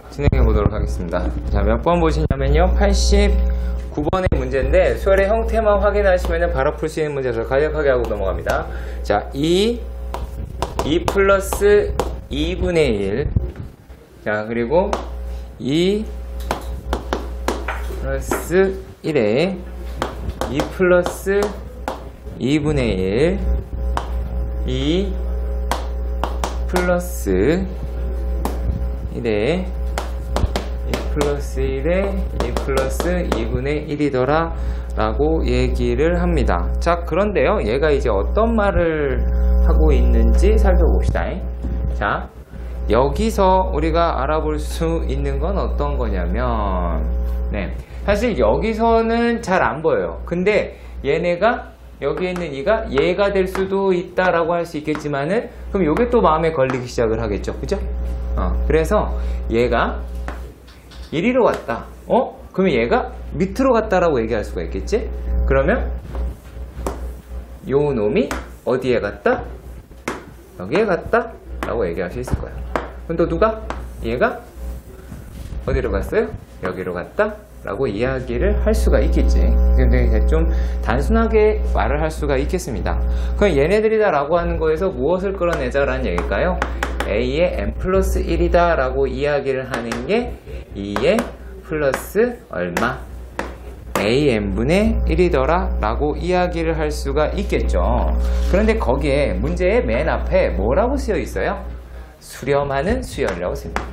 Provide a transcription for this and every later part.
진행해 보도록 하겠습니다. 자, 몇 번 보시냐면요, 89번의 문제인데 수열의 형태만 확인하시면 바로 풀 수 있는 문제라서 간략하게 하고 넘어갑니다. 자, 2 플러스 2분의 1. 자, 그리고 2 플러스 1에 2 플러스 2분의 1, 2 플러스 1에 2 플러스 1에 2 플러스 2분의 1이더라 라고 얘기를 합니다. 자, 그런데요, 얘가 이제 어떤 말을 하고 있는지 살펴봅시다. 자, 여기서 우리가 알아볼 수 있는 건 어떤 거냐면, 사실 여기서는 잘 안 보여요. 근데 얘네가 여기에 있는 이가 얘가 될 수도 있다라고 할 수 있겠지만은, 그럼 요게 또 마음에 걸리기 시작을 하겠죠. 그죠? 그래서 얘가 이리로 갔다. 그러면 얘가 밑으로 갔다라고 얘기할 수가 있겠지? 그러면 요 놈이 어디에 갔다? 여기에 갔다? 라고 얘기할 수 있을 거야. 그럼 또 누가? 얘가 어디로 갔어요? 여기로 갔다? 라고 이야기를 할 수가 있겠지. 근데 좀 단순하게 말을 할 수가 있겠습니다. 그럼 얘네들이다 라고 하는 거에서 무엇을 끌어내자 라는 얘기일까요? A의 n 플러스 1이다 라고 이야기를 하는 게 2의 플러스 얼마? AN분의 1이더라 라고 이야기를 할 수가 있겠죠. 그런데 거기에 문제의 맨 앞에 뭐라고 쓰여 있어요? 수렴하는 수열이라고 씁니다.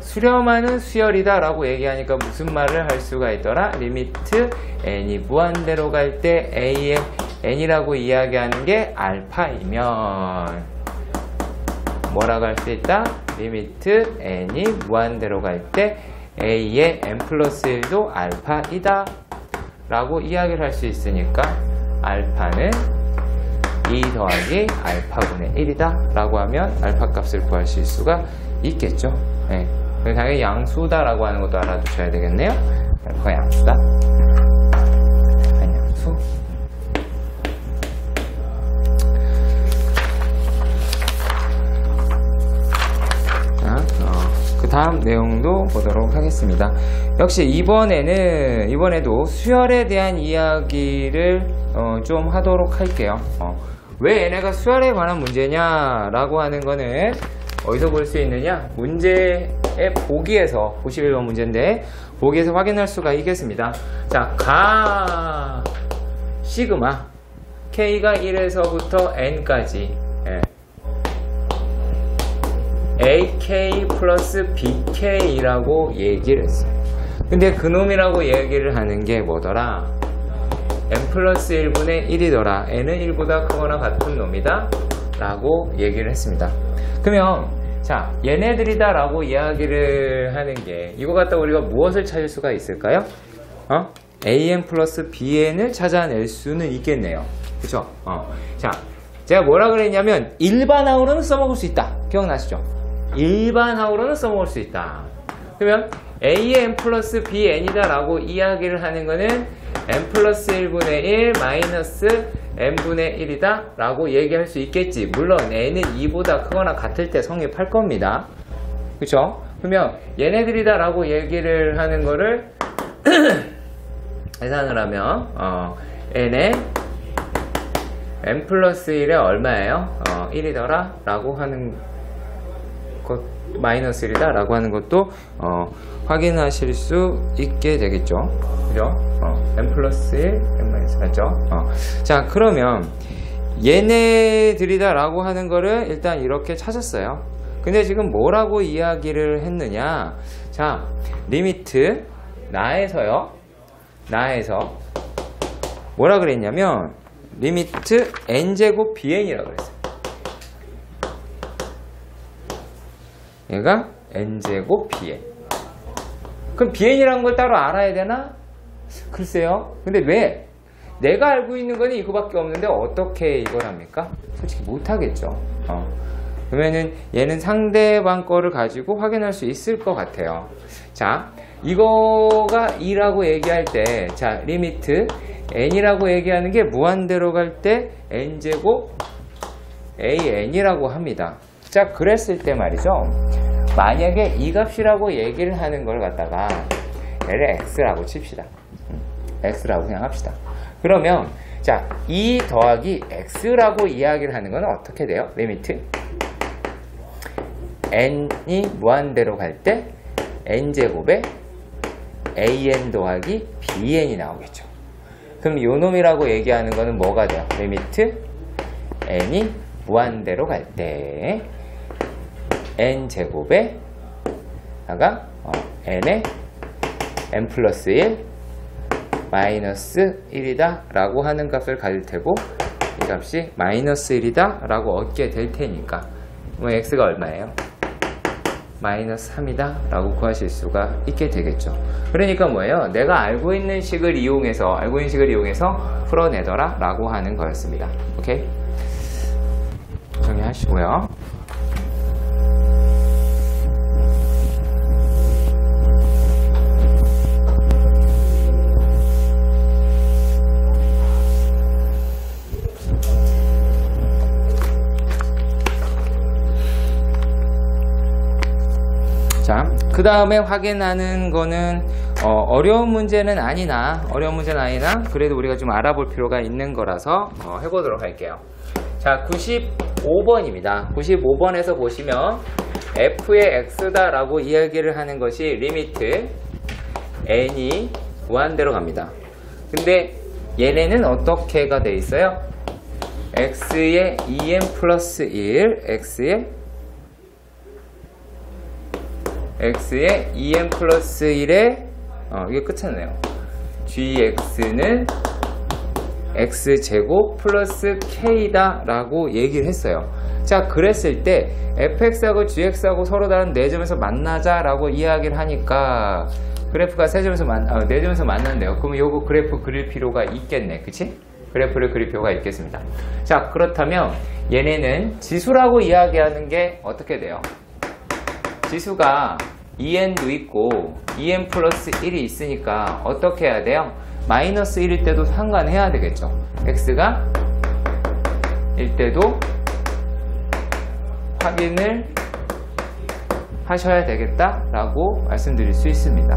수렴하는 수열이다 라고 얘기하니까 무슨 말을 할 수가 있더라? 리미트 n이 무한대로 갈 때 a의 n이라고 이야기하는 게 알파이면 뭐라고 할 수 있다? 리미트 n이 무한대로 갈 때 a의 n 플러스 1도 알파이다 라고 이야기를 할 수 있으니까 알파는 2 더하기 알파분의 1이다 라고 하면 알파 값을 구하실 수가 있겠죠. 당연히 양수다 라고 하는 것도 알아두셔야 되겠네요. 알파 양수다. 양수. 자, 그 다음 내용도 보도록 하겠습니다. 역시 이번에도 수열에 대한 이야기를 좀 하도록 할게요. 왜 얘네가 수열에 관한 문제냐 라고 하는 거는 어디서 볼 수 있느냐? 문제의 보기에서, 91번 문제인데 보기에서 확인할 수가 있겠습니다. 자, 가 시그마 K가 1에서부터 N까지 AK 플러스 BK라고 얘기를 했어요. 근데 그놈이라고 얘기를 하는 게 뭐더라? N 플러스 1분의 1이더라. N은 1보다 크거나 같은 놈이다 라고 얘기를 했습니다. 그러면 자, 얘네들이다 라고 이야기를 하는 게 이거 갖다 우리가 무엇을 찾을 수가 있을까요? AN 플러스 BN을 찾아낼 수는 있겠네요. 그쵸? 자, 제가 뭐라 그랬냐면 일반항으로는 써먹을 수 있다. 기억나시죠? 일반항으로는 써먹을 수 있다. 그러면 AN 플러스 BN이다 라고 이야기를 하는 거는 N 플러스 1분의 1 마이너스 n분의 1이다 라고 얘기할 수 있겠지. 물론 n은 2보다 크거나 같을 때 성립할 겁니다. 그쵸? 그러면 얘네들이다 라고 얘기를 하는 거를 계산을 하면 n의 n 플러스 1에 얼마예요? 1이더라 라고 하는 것, 마이너스 1이다 라고 하는 것도 확인하실 수 있게 되겠죠. 그죠? n 플러스 1, n 마이너스 맞죠? 자, 그러면 얘네들이다 라고 하는 거를 일단 이렇게 찾았어요. 근데 지금 뭐라고 이야기를 했느냐? 자, 리미트 나에서 뭐라 그랬냐면 리미트 n제곱 bn이라고 그랬어요. 얘가 n제곱 bn. 그럼 bn이라는 걸 따로 알아야 되나? 글쎄요. 근데 왜? 내가 알고 있는 거는 이거밖에 없는데 어떻게 이걸 합니까? 솔직히 못하겠죠. 그러면은 얘는 상대방 거를 가지고 확인할 수 있을 것 같아요. 자, 이거가 2라고 얘기할 때, 자, 리미트 n이라고 얘기하는 게 무한대로 갈 때 n제곱 AN이라고 합니다. 자, 그랬을 때 말이죠. 만약에 이 값이라고 얘기를 하는 걸 갖다가 얘를 X라고 칩시다. X라고 그냥 합시다. 그러면 자, 2 더하기 X라고 이야기를 하는 건 어떻게 돼요? 리미트 N이 무한대로 갈 때 N제곱에 AN 더하기 BN이 나오겠죠. 그럼 요 놈이라고 얘기하는 거는 뭐가 돼요? 리미트 N이 무한대로 갈 때 N제곱에 N에 N 플러스 1 마이너스 1이다 라고 하는 값을 가질 테고 이 값이 마이너스 1이다 라고 얻게 될 테니까 뭐 X가 얼마예요? 마이너스 3이다 라고 구하실 수가 있게 되겠죠. 그러니까 뭐예요? 내가 알고 있는 식을 이용해서 풀어내더라 라고 하는 거였습니다. 오케이? 정리하시고요. 자, 그 다음에 확인하는 거는 어려운 문제는 아니나 그래도 우리가 좀 알아볼 필요가 있는 거라서 해보도록 할게요. 자, 95번입니다. 95번에서 보시면 f의 x다 라고 이야기를 하는 것이 리미트 n이 무한대로 갑니다. 근데 얘네는 어떻게가 돼 있어요? x의 2n 플러스 1 x의 2n 플러스 1에 이게 끝이네요. gx는 x제곱 플러스 k다 라고 얘기를 했어요. 자, 그랬을 때 fx하고 gx하고 서로 다른 4점에서 만나자 라고 이야기를 하니까 그래프가 4점에서 4점에서 만난대요. 그러면 요거 그래프 그릴 필요가 있겠네. 그치? 그래프를 그릴 필요가 있겠습니다. 자, 그렇다면 얘네는 지수라고 이야기하는 게 어떻게 돼요? 지수가 2n도 있고 2n 플러스 1이 있으니까 어떻게 해야 돼요? 마이너스 1일 때도 상관해야 되겠죠. x가 1 때도 확인을 하셔야 되겠다 라고 말씀드릴 수 있습니다.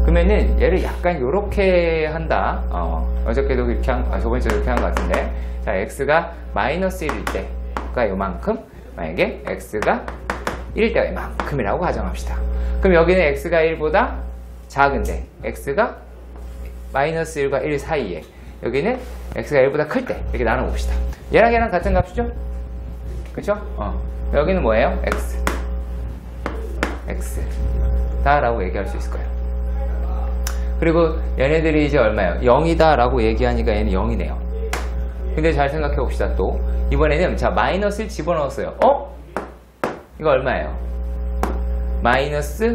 그러면은 얘를 약간 요렇게 한다. 어저께도 그렇게 저번 주에도 그렇게 한 것 같은데, 자, x가 마이너스 1일 때가 요만큼, 만약에 x가 1일 때가 이만큼이라고 가정합시다. 그럼 여기는 x가 1보다 작은데 x가 마이너스 1과 1 사이에, 여기는 x가 1보다 클 때 이렇게 나눠봅시다. 얘랑 얘랑 같은 값이죠? 그쵸? 여기는 뭐예요? x 다 라고 얘기할 수 있을 거예요. 그리고 얘네들이 이제 얼마예요? 0이다 라고 얘기하니까 얘는 0이네요. 근데 잘 생각해 봅시다. 또 이번에는 자, 마이너스를 집어넣었어요. 이거 얼마예요? 마이너스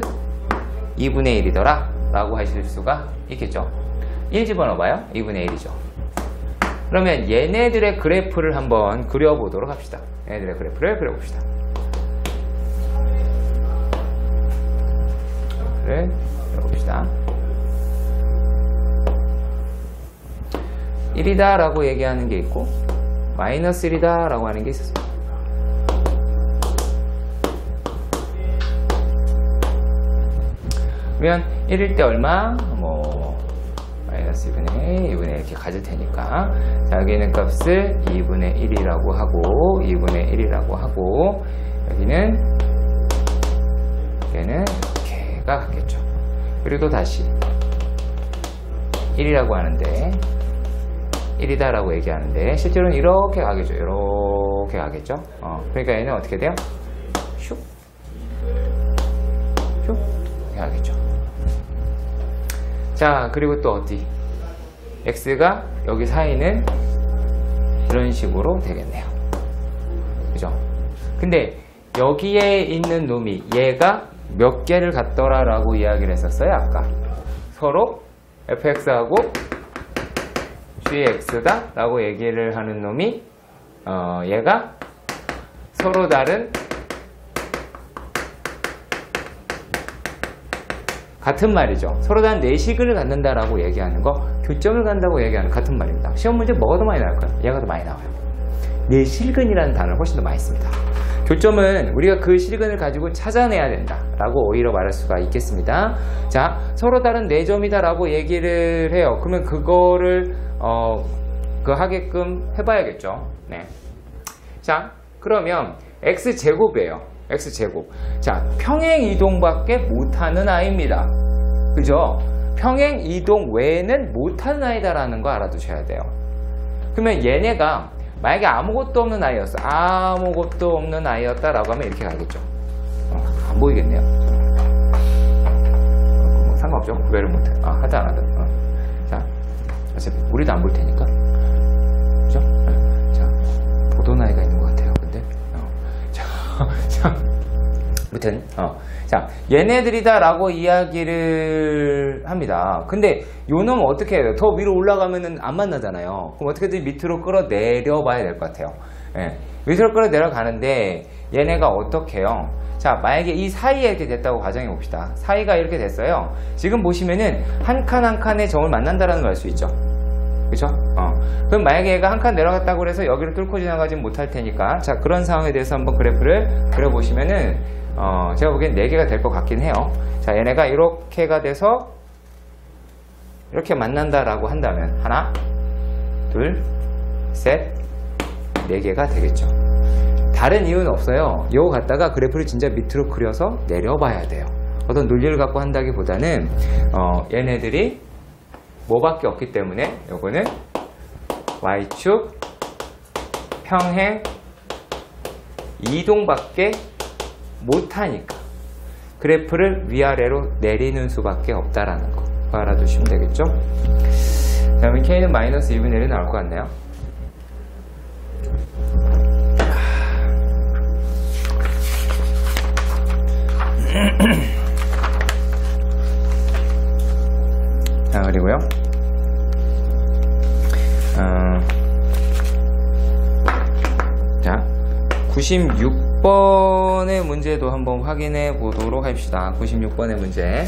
2분의 1이더라 라고 하실 수가 있겠죠. 1 집어넣어봐요. 2분의 1이죠. 그러면 얘네들의 그래프를 한번 그려보도록 합시다. 얘네들의 그래프를 그려봅시다. 그려봅시다. 1이다 라고 얘기하는 게 있고 마이너스 1이다 라고 하는 게 있었어요. 그러면 1일 때 얼마? 마이너스 2분의 1 이렇게 가질 테니까, 자, 여기는 값을 2분의 1이라고 하고 2분의 1이라고 하고, 여기는 얘는 이렇게가 같겠죠. 그리고 또 다시 1이라고 하는데 1이다 라고 얘기하는데 실제로는 이렇게 가겠죠. 이렇게 가겠죠. 그러니까 얘는 어떻게 돼요? 슉 이렇게 가겠죠. 자, 그리고 또 어디? x가 여기 사이는 이런 식으로 되겠네요. 그죠? 근데 여기에 있는 놈이 얘가 몇 개를 갖더라 라고 이야기를 했었어요. 아까 서로 fx하고 gx다 라고 얘기를 하는 놈이 얘가 서로 다른 같은 말이죠. 서로 다른 내식을 갖는다 라고 얘기하는 거, 교점을 간다고 얘기하는 같은 말입니다. 시험 문제 뭐가 더 많이 나올 거예요? 얘가 더 많이 나와요. 내실근이라는 단어를 훨씬 더 많이 씁니다. 교점은 우리가 그 실근을 가지고 찾아내야 된다 라고 오히려 말할 수가 있겠습니다. 자, 서로 다른 4점이다 라고 얘기를 해요. 그러면 그거를 하게끔 해봐야겠죠. 네. 자, 그러면 x제곱이에요. x제곱. 자, 평행이동밖에 못하는 아이입니다. 그죠? 평행이동 외에는 못하는 아이다라는 거 알아두셔야 돼요. 그러면 얘네가 만약에 아무것도 없는 아이였어. 아무것도 없는 아이였다라고 하면 이렇게 가겠죠. 안 보이겠네요. 뭐 상관없죠. 구별을 못해. 하든 안 하든. 자, 어차피 우리도 안 볼 테니까. 그죠? 자, 보던 아이가 있는 것 같아요. 근데, 자, 아무튼, 자, 얘네들이다라고 이야기를 합니다. 근데 요 놈은 어떻게 해요? 더 위로 올라가면은 안 만나잖아요. 그럼 어떻게든 밑으로 끌어내려 봐야 될 것 같아요. 예, 밑으로 끌어내려 가는데 얘네가 어떻게 해요? 자, 만약에 이 사이에 이렇게 됐다고 가정해 봅시다. 사이가 이렇게 됐어요. 지금 보시면은 한 칸 한 칸의 점을 만난다라는 걸 알 수 있죠. 그쵸? 그럼 만약에 얘가 한 칸 내려갔다고 해서 여기를 뚫고 지나가지 못할 테니까, 자, 그런 상황에 대해서 한번 그래프를 그려보시면은 제가 보기엔 4개가 될 것 같긴 해요. 자, 얘네가 이렇게가 돼서 이렇게 만난다라고 한다면 하나, 둘, 셋, 4개가 되겠죠. 다른 이유는 없어요. 이거 갖다가 그래프를 진짜 밑으로 그려서 내려봐야 돼요. 어떤 논리를 갖고 한다기보다는 얘네들이 뭐밖에 없기 때문에 요거는 y축 평행 이동밖에 못하니까 그래프를 위아래로 내리는 수밖에 없다라는 거 알아두시면 되겠죠. 그 다음에 k는 마이너스 2분의 1이 나올 것 같네요. 자, 그리고요. 자, 96번의 문제도 한번 확인해 보도록 합시다. 96번의 문제. 네.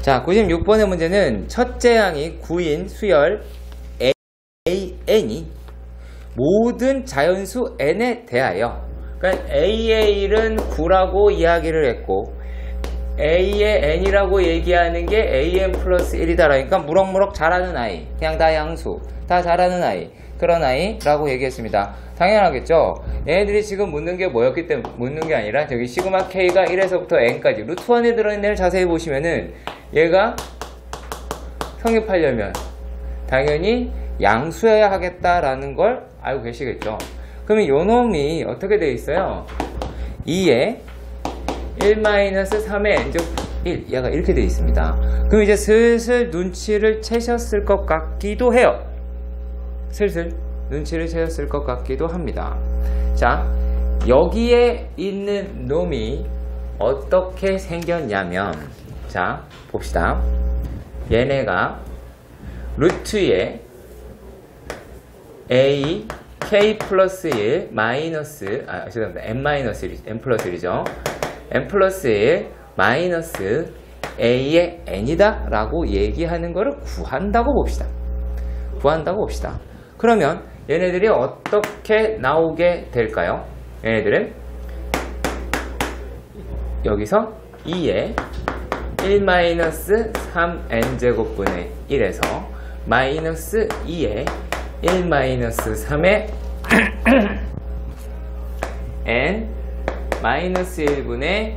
자, 96번의 문제는 첫째 항이 9인 수열 AN이 모든 자연수 n에 대하여, 그러니까 AA는 9라고 이야기를 했고 A의 n이라고 얘기하는 게 AN 플러스 1이다. 그러니까 무럭무럭 자라는 아이, 그냥 다 양수, 다 자라는 아이, 그런 아이라고 얘기했습니다. 당연하겠죠. 얘네들이 지금 묻는 게 뭐였기 때문에 묻는 게 아니라 저기 시그마 K가 1에서부터 n까지 루트 1에 들어있는 애를 자세히 보시면은 얘가 성립하려면 당연히 양수여야 하겠다라는 걸 알고 계시겠죠. 그러면 요 놈이 어떻게 되어 있어요? 2에 1-3의 n제곱 1, 얘가 이렇게 되어 있습니다. 그럼 이제 슬슬 눈치를 채셨을 것 같기도 해요. 슬슬 눈치를 채셨을 것 같기도 합니다. 자, 여기에 있는 놈이 어떻게 생겼냐면, 자, 봅시다. 얘네가 루트에 a k 플러스 1 마이너스, 죄송합니다. n 플러스 1이죠. n 플러스 1 마이너스 a의 n이다 라고 얘기하는 거를 구한다고 봅시다. 그러면 얘네들이 어떻게 나오게 될까요? 얘네들은 여기서 2에 1-3n제곱분의 1에서 마이너스 2에 1-3의 n 마이너스 1분의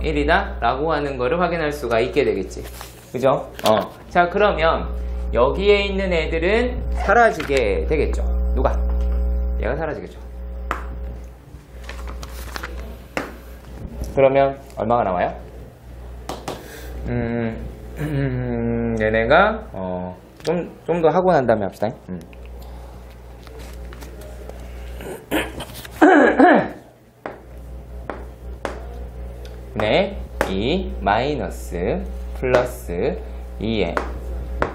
1이다 라고 하는 거를 확인할 수가 있게 되겠지. 그죠? 자, 그러면 여기에 있는 애들은 사라지게 되겠죠. 누가? 얘가 사라지겠죠. 그러면 얼마가 나와요? 얘네가 좀 더 하고 난 다음에 합시다. 네, 2 마이너스 플러스 2에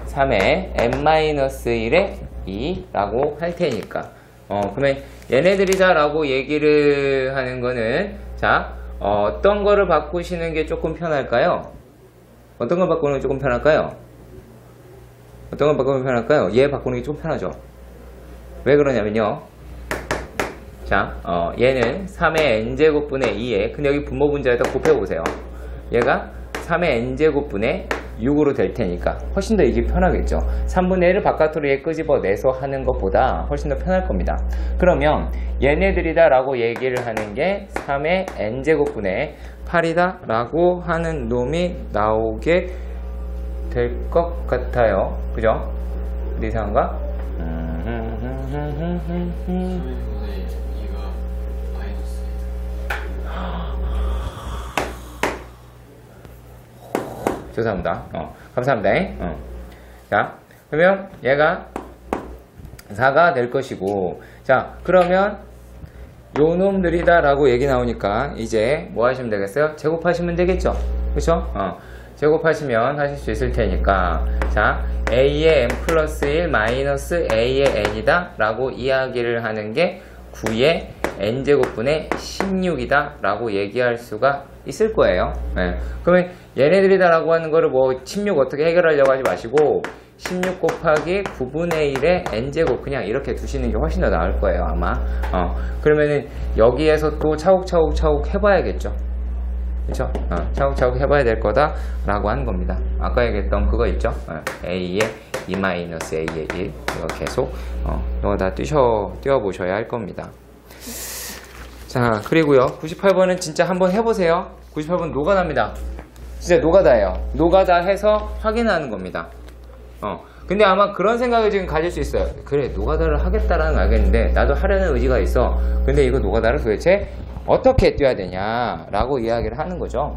3에 n-1에 2라고 할 테니까 그러면 얘네들이다 라고 얘기를 하는 거는, 자, 어떤 거를 바꾸시는 게 조금 편할까요? 어떤 걸 바꾸는 게 조금 편할까요? 어떤 걸 바꾸는 게 편할까요? 얘 바꾸는 게 조금 편하죠. 왜 그러냐면요. 자, 얘는 3의 n제곱분의 2에, 근데 여기 분모 분자에다 곱해보세요. 얘가 3의 n제곱분의 6으로 될 테니까 훨씬 더 이게 편하겠죠. 3분의 1을 바깥으로 얘 끄집어내서 하는 것보다 훨씬 더 편할 겁니다. 그러면 얘네들이다 라고 얘기를 하는 게 3의 n제곱분의 8이다 라고 하는 놈이 나오게 될 것 같아요. 그죠? 어디 이상한가? 죄송합니다. 감사합니다. 자, 그러면 얘가 4가 될 것이고, 자, 그러면 요 놈들이다 라고 얘기 나오니까 이제 뭐 하시면 되겠어요? 제곱하시면 되겠죠? 그쵸? 제곱하시면 하실 수 있을 테니까, 자, a의 n 플러스 1 마이너스 a의 n이다 라고 이야기를 하는 게 9의 n제곱분의 16이다 라고 얘기할 수가 있을 거예요. 네. 그러면 얘네들이다 라고 하는 거를 뭐 16 어떻게 해결하려고 하지 마시고 16 곱하기 9분의 1의 n제곱 그냥 이렇게 두시는 게 훨씬 더 나을 거예요 아마. 그러면은 여기에서 또 차곡차곡 해봐야겠죠. 그쵸? 차곡차곡 해봐야 될 거다 라고 하는 겁니다. 아까 얘기했던 그거 있죠? a의 2-a의 1 이거 계속 이거 다 띄워보셔야 할 겁니다. 자, 그리고요 98번은 진짜 한번 해보세요. 98번 노가다입니다. 진짜 노가다예요. 노가다 해서 확인하는 겁니다. 근데 아마 그런 생각을 지금 가질 수 있어요. 그래, 노가다를 하겠다라는 거 알겠는데 나도 하려는 의지가 있어. 근데 이거 노가다를 도대체 어떻게 뛰어야 되냐 라고 이야기를 하는 거죠.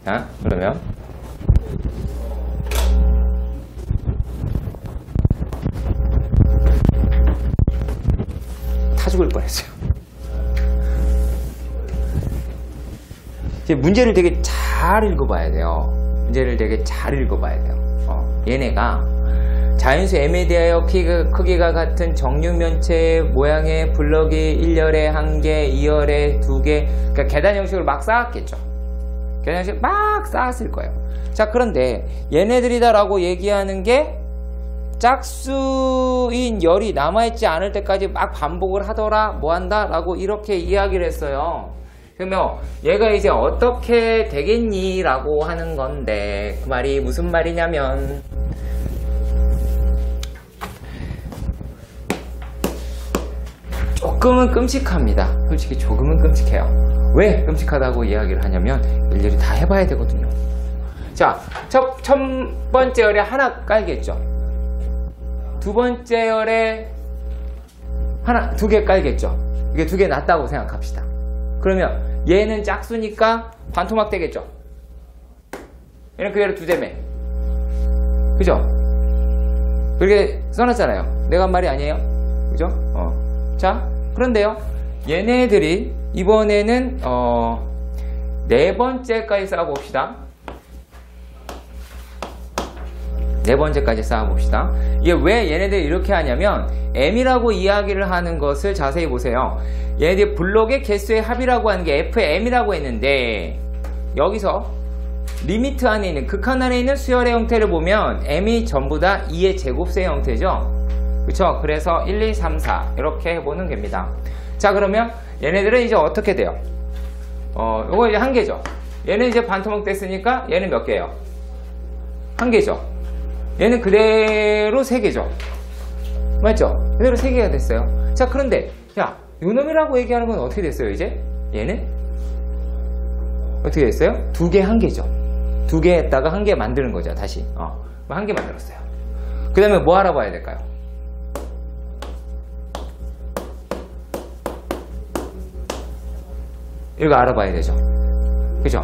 자, 그러면 다 죽을 뻔했어요. 이제 문제를 되게 잘 읽어봐야 돼요. 문제를 되게 잘 읽어봐야 돼요. 얘네가 자연수 m에 대하여 크기가 같은 정육면체 모양의 블럭이 1열에 1개, 2열에 2개, 그러니까 계단 형식으로 막 쌓았겠죠. 계단 형식 막 쌓았을 거예요. 자, 그런데 얘네들이다 라고 얘기하는 게 짝수인 열이 남아있지 않을 때까지 막 반복을 하더라, 뭐 한다 라고 이렇게 이야기를 했어요. 그러면 얘가 이제 어떻게 되겠니? 라고 하는 건데 그 말이 무슨 말이냐면 조금은 끔찍합니다. 솔직히 조금은 끔찍해요. 왜 끔찍하다고 이야기를 하냐면 일일이 다 해봐야 되거든요. 자, 첫 번째 열에 하나 깔겠죠. 두 번째 열에 두 개 깔겠죠. 이게 두 개 낫다고 생각합시다. 그러면 얘는 짝수니까 반토막 되겠죠. 얘는 그대로 두 대매. 그죠? 그렇게 써놨잖아요. 내가 한 말이 아니에요. 그죠? 자, 그런데요. 얘네들이 이번에는 네 번째까지 쌓아봅시다. 네 번째까지 쌓아봅시다. 이게 왜 얘네들이 이렇게 하냐면 m이라고 이야기를 하는 것을 자세히 보세요. 얘네들이 블록의 개수의 합이라고 하는 게 fm이라고 했는데 여기서 리미트 안에 있는 극한 안에 있는 수열의 형태를 보면 m이 전부 다 2의 제곱수의 형태죠. 그쵸? 그래서 1, 2, 3, 4 이렇게 해보는 겁니다. 자, 그러면 얘네들은 이제 어떻게 돼요? 요거 이제 한 개죠. 얘는 이제 반토막 됐으니까 얘는 몇 개예요? 한 개죠. 얘는 그대로 3개죠. 맞죠? 그대로 3개가 됐어요. 자, 그런데 야, 요놈이라고 얘기하는 건 어떻게 됐어요? 이제 얘는 어떻게 됐어요? 2개, 1개죠. 2개 했다가 1개 만드는 거죠. 다시 1개 만들었어요. 그 다음에 뭐 알아봐야 될까요? 이거 알아봐야 되죠. 그죠?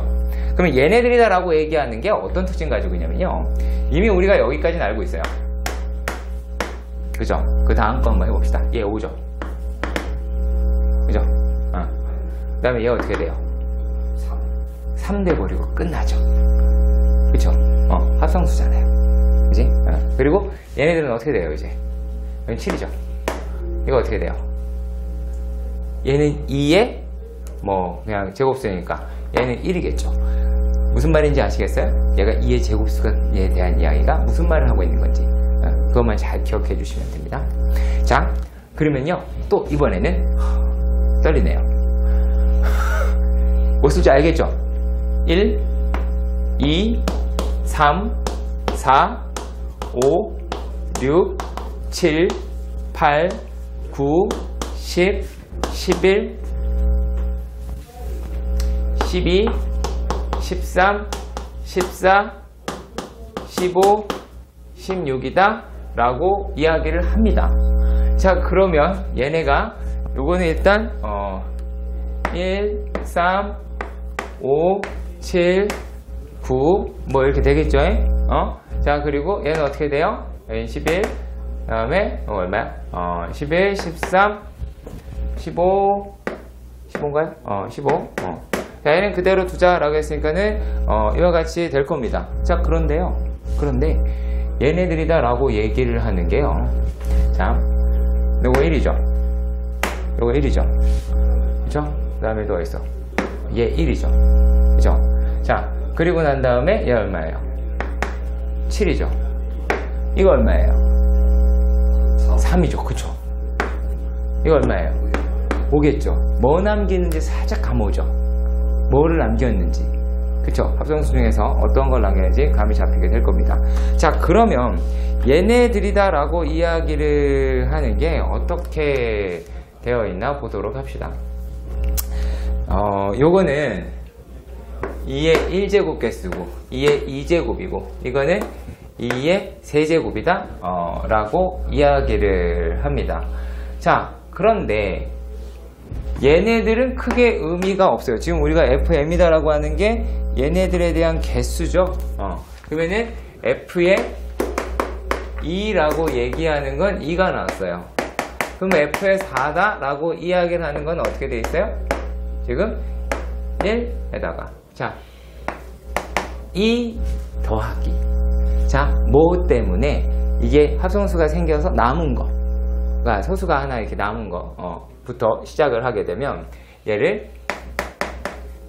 그러면 얘네들이다 라고 얘기하는 게 어떤 특징 가지고 있냐면요, 이미 우리가 여기까지는 알고 있어요. 그죠? 그 다음 거 한번 해봅시다. 얘 5죠. 그죠? 그 다음에 얘 어떻게 돼요? 3 돼버리고 끝나죠. 그쵸? 합성수잖아요. 그지? 그리고 얘네들은 어떻게 돼요, 이제? 7이죠. 이거 어떻게 돼요? 얘는 2의 뭐 그냥 제곱수니까 얘는 1이겠죠. 무슨 말인지 아시겠어요? 얘가 2의 제곱수에 대한 이야기가 무슨 말을 하고 있는 건지 그것만 잘 기억해 주시면 됩니다. 자, 그러면요 또 이번에는 떨리네요. 뭐 쓸지 알겠죠? 1, 2, 3, 4, 5, 6, 7, 8, 9, 10, 11, 12, 13, 14, 15, 16이다 라고 이야기를 합니다. 자, 그러면 얘네가 요거는 일단 1, 3, 5, 7, 9 뭐 이렇게 되겠죠. 자, 그리고 얘는 어떻게 돼요? 11, 그 다음에 얼마야? 11, 13, 15, 15인가요? 15. 자, 얘는 그대로 두자라고 했으니까는 이와 같이 될 겁니다. 자, 그런데 얘네들이다 라고 얘기를 하는 게요. 자, 요거 1이죠. 요거 1이죠. 그쵸? 그 다음에 또 있어. 얘 1이죠. 그쵸? 자, 그리고 난 다음에 얘 얼마예요? 7이죠. 이거 얼마예요? 3이죠. 그쵸? 이거 얼마예요? 5겠죠. 뭐 남기는지 살짝 감오죠. 뭐를 남겼는지. 그쵸? 합성수 중에서 어떤 걸 남겼는지 감이 잡히게 될 겁니다. 자, 그러면 얘네들이다 라고 이야기를 하는 게 어떻게 되어 있나 보도록 합시다. 요거는 2의 1제곱 개수고 2의 2제곱이고 이거는 2의 세제곱이다 라고 이야기를 합니다. 자, 그런데 얘네들은 크게 의미가 없어요. 지금 우리가 FM이다 라고 하는 게 얘네들에 대한 개수죠. 그러면은 F의 2라고 얘기하는 건 2가 나왔어요. 그럼 F의 4다 라고 이야기를 하는 건 어떻게 돼 있어요? 지금 1에다가 자 2 더하기 자 뭐 때문에 이게 합성수가 생겨서 남은 거 그러니까 소수가 하나 이렇게 남은 거 부터 시작을 하게 되면 얘를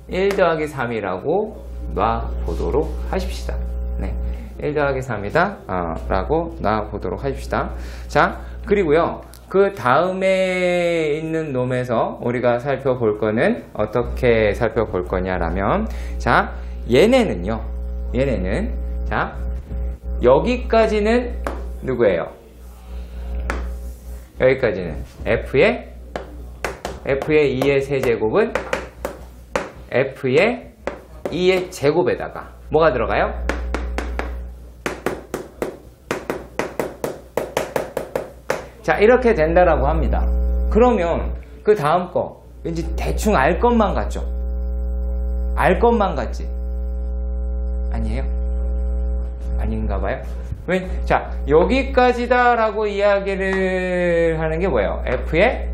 1 더하기 3이라고 놔보도록 하십시다. 네, 1 더하기 3이다 라고 놔보도록 하십시다. 자, 그리고요 그 다음에 있는 놈에서 우리가 살펴볼 거는 어떻게 살펴볼 거냐라면 자 얘네는요 얘네는 자 여기까지는 누구예요? 여기까지는 F의 2의 세제곱은 F의 2의 제곱에다가 뭐가 들어가요? 자, 이렇게 된다라고 합니다. 그러면 그 다음 거 왠지 대충 알 것만 같죠? 알 것만 같지? 아니에요? 아닌가 봐요? 자, 여기까지다 라고 이야기를 하는 게 뭐예요? F의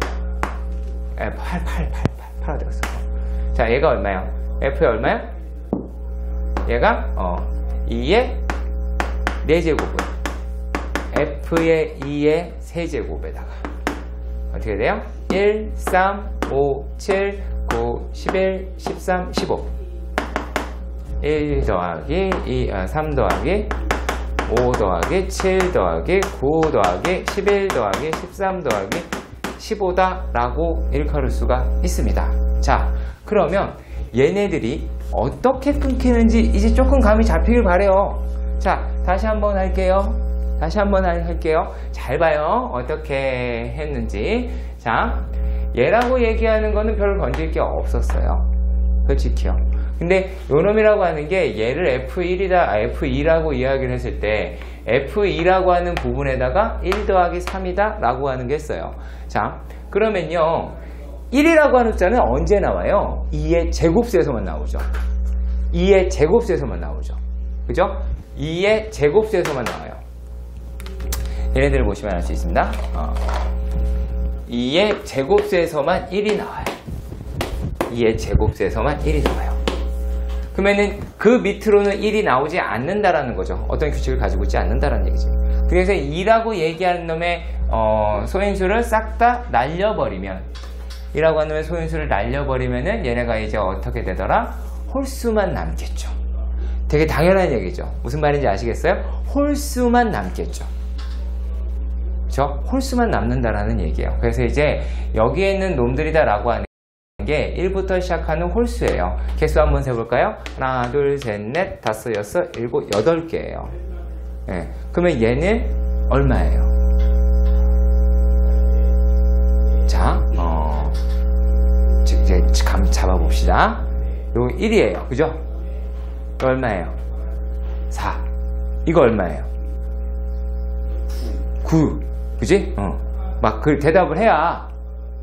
8가 되었어. 자, 얘가 얼마야? F의 얼마야? 얘가 2의 4제곱은 F의 2의 세제곱에다가 어떻게 돼요? 1, 3, 5, 7, 9, 11, 13, 15 1 더하기 3 더하기 5 더하기 7 더하기 9 더하기 11 더하기 13 더하기 15다 라고 일컬을 수가 있습니다. 자, 그러면 얘네들이 어떻게 끊기는지 이제 조금 감이 잡히길 바래요. 자, 다시 한번 할게요. 잘 봐요. 어떻게 했는지. 자, 얘라고 얘기하는 거는 별 건질 게 없었어요. 솔직히요. 근데 요놈이라고 하는 게 얘를 F1이다, F2라고 이야기를 했을 때 F2라고 하는 부분에다가 1 더하기 3이다 라고 하는 게 있어요. 자, 그러면요 1이라고 하는 숫자는 언제 나와요? 2의 제곱수에서만 나오죠. 2의 제곱수에서만 나오죠. 그죠? 2의 제곱수에서만 나와요. 얘네들을 보시면 알 수 있습니다. 2의 제곱수에서만 1이 나와요. 2의 제곱수에서만 1이 나와요. 그러면은 그 밑으로는 1이 나오지 않는다라는 거죠. 어떤 규칙을 가지고 있지 않는다라는 얘기죠. 그래서 2라고 얘기하는 놈의 소인수를 싹 다 날려버리면 이라고 하는 소인수를 날려버리면은 얘네가 이제 어떻게 되더라? 홀수만 남겠죠. 되게 당연한 얘기죠. 무슨 말인지 아시겠어요? 홀수만 남겠죠. 그쵸? 홀수만 남는다라는 얘기예요. 그래서 이제 여기에 있는 놈들이다 라고 하는 게 1부터 시작하는 홀수예요. 개수 한번 세볼까요? 하나, 둘, 셋, 넷, 다섯, 여섯, 일곱, 8개예요. 네. 그러면 얘는 얼마예요? 자, 이제 감 잡아봅시다. 이거 1이에요. 그죠? 이거 얼마예요? 4. 이거 얼마예요? 9. 그지? 막 그 대답을 해야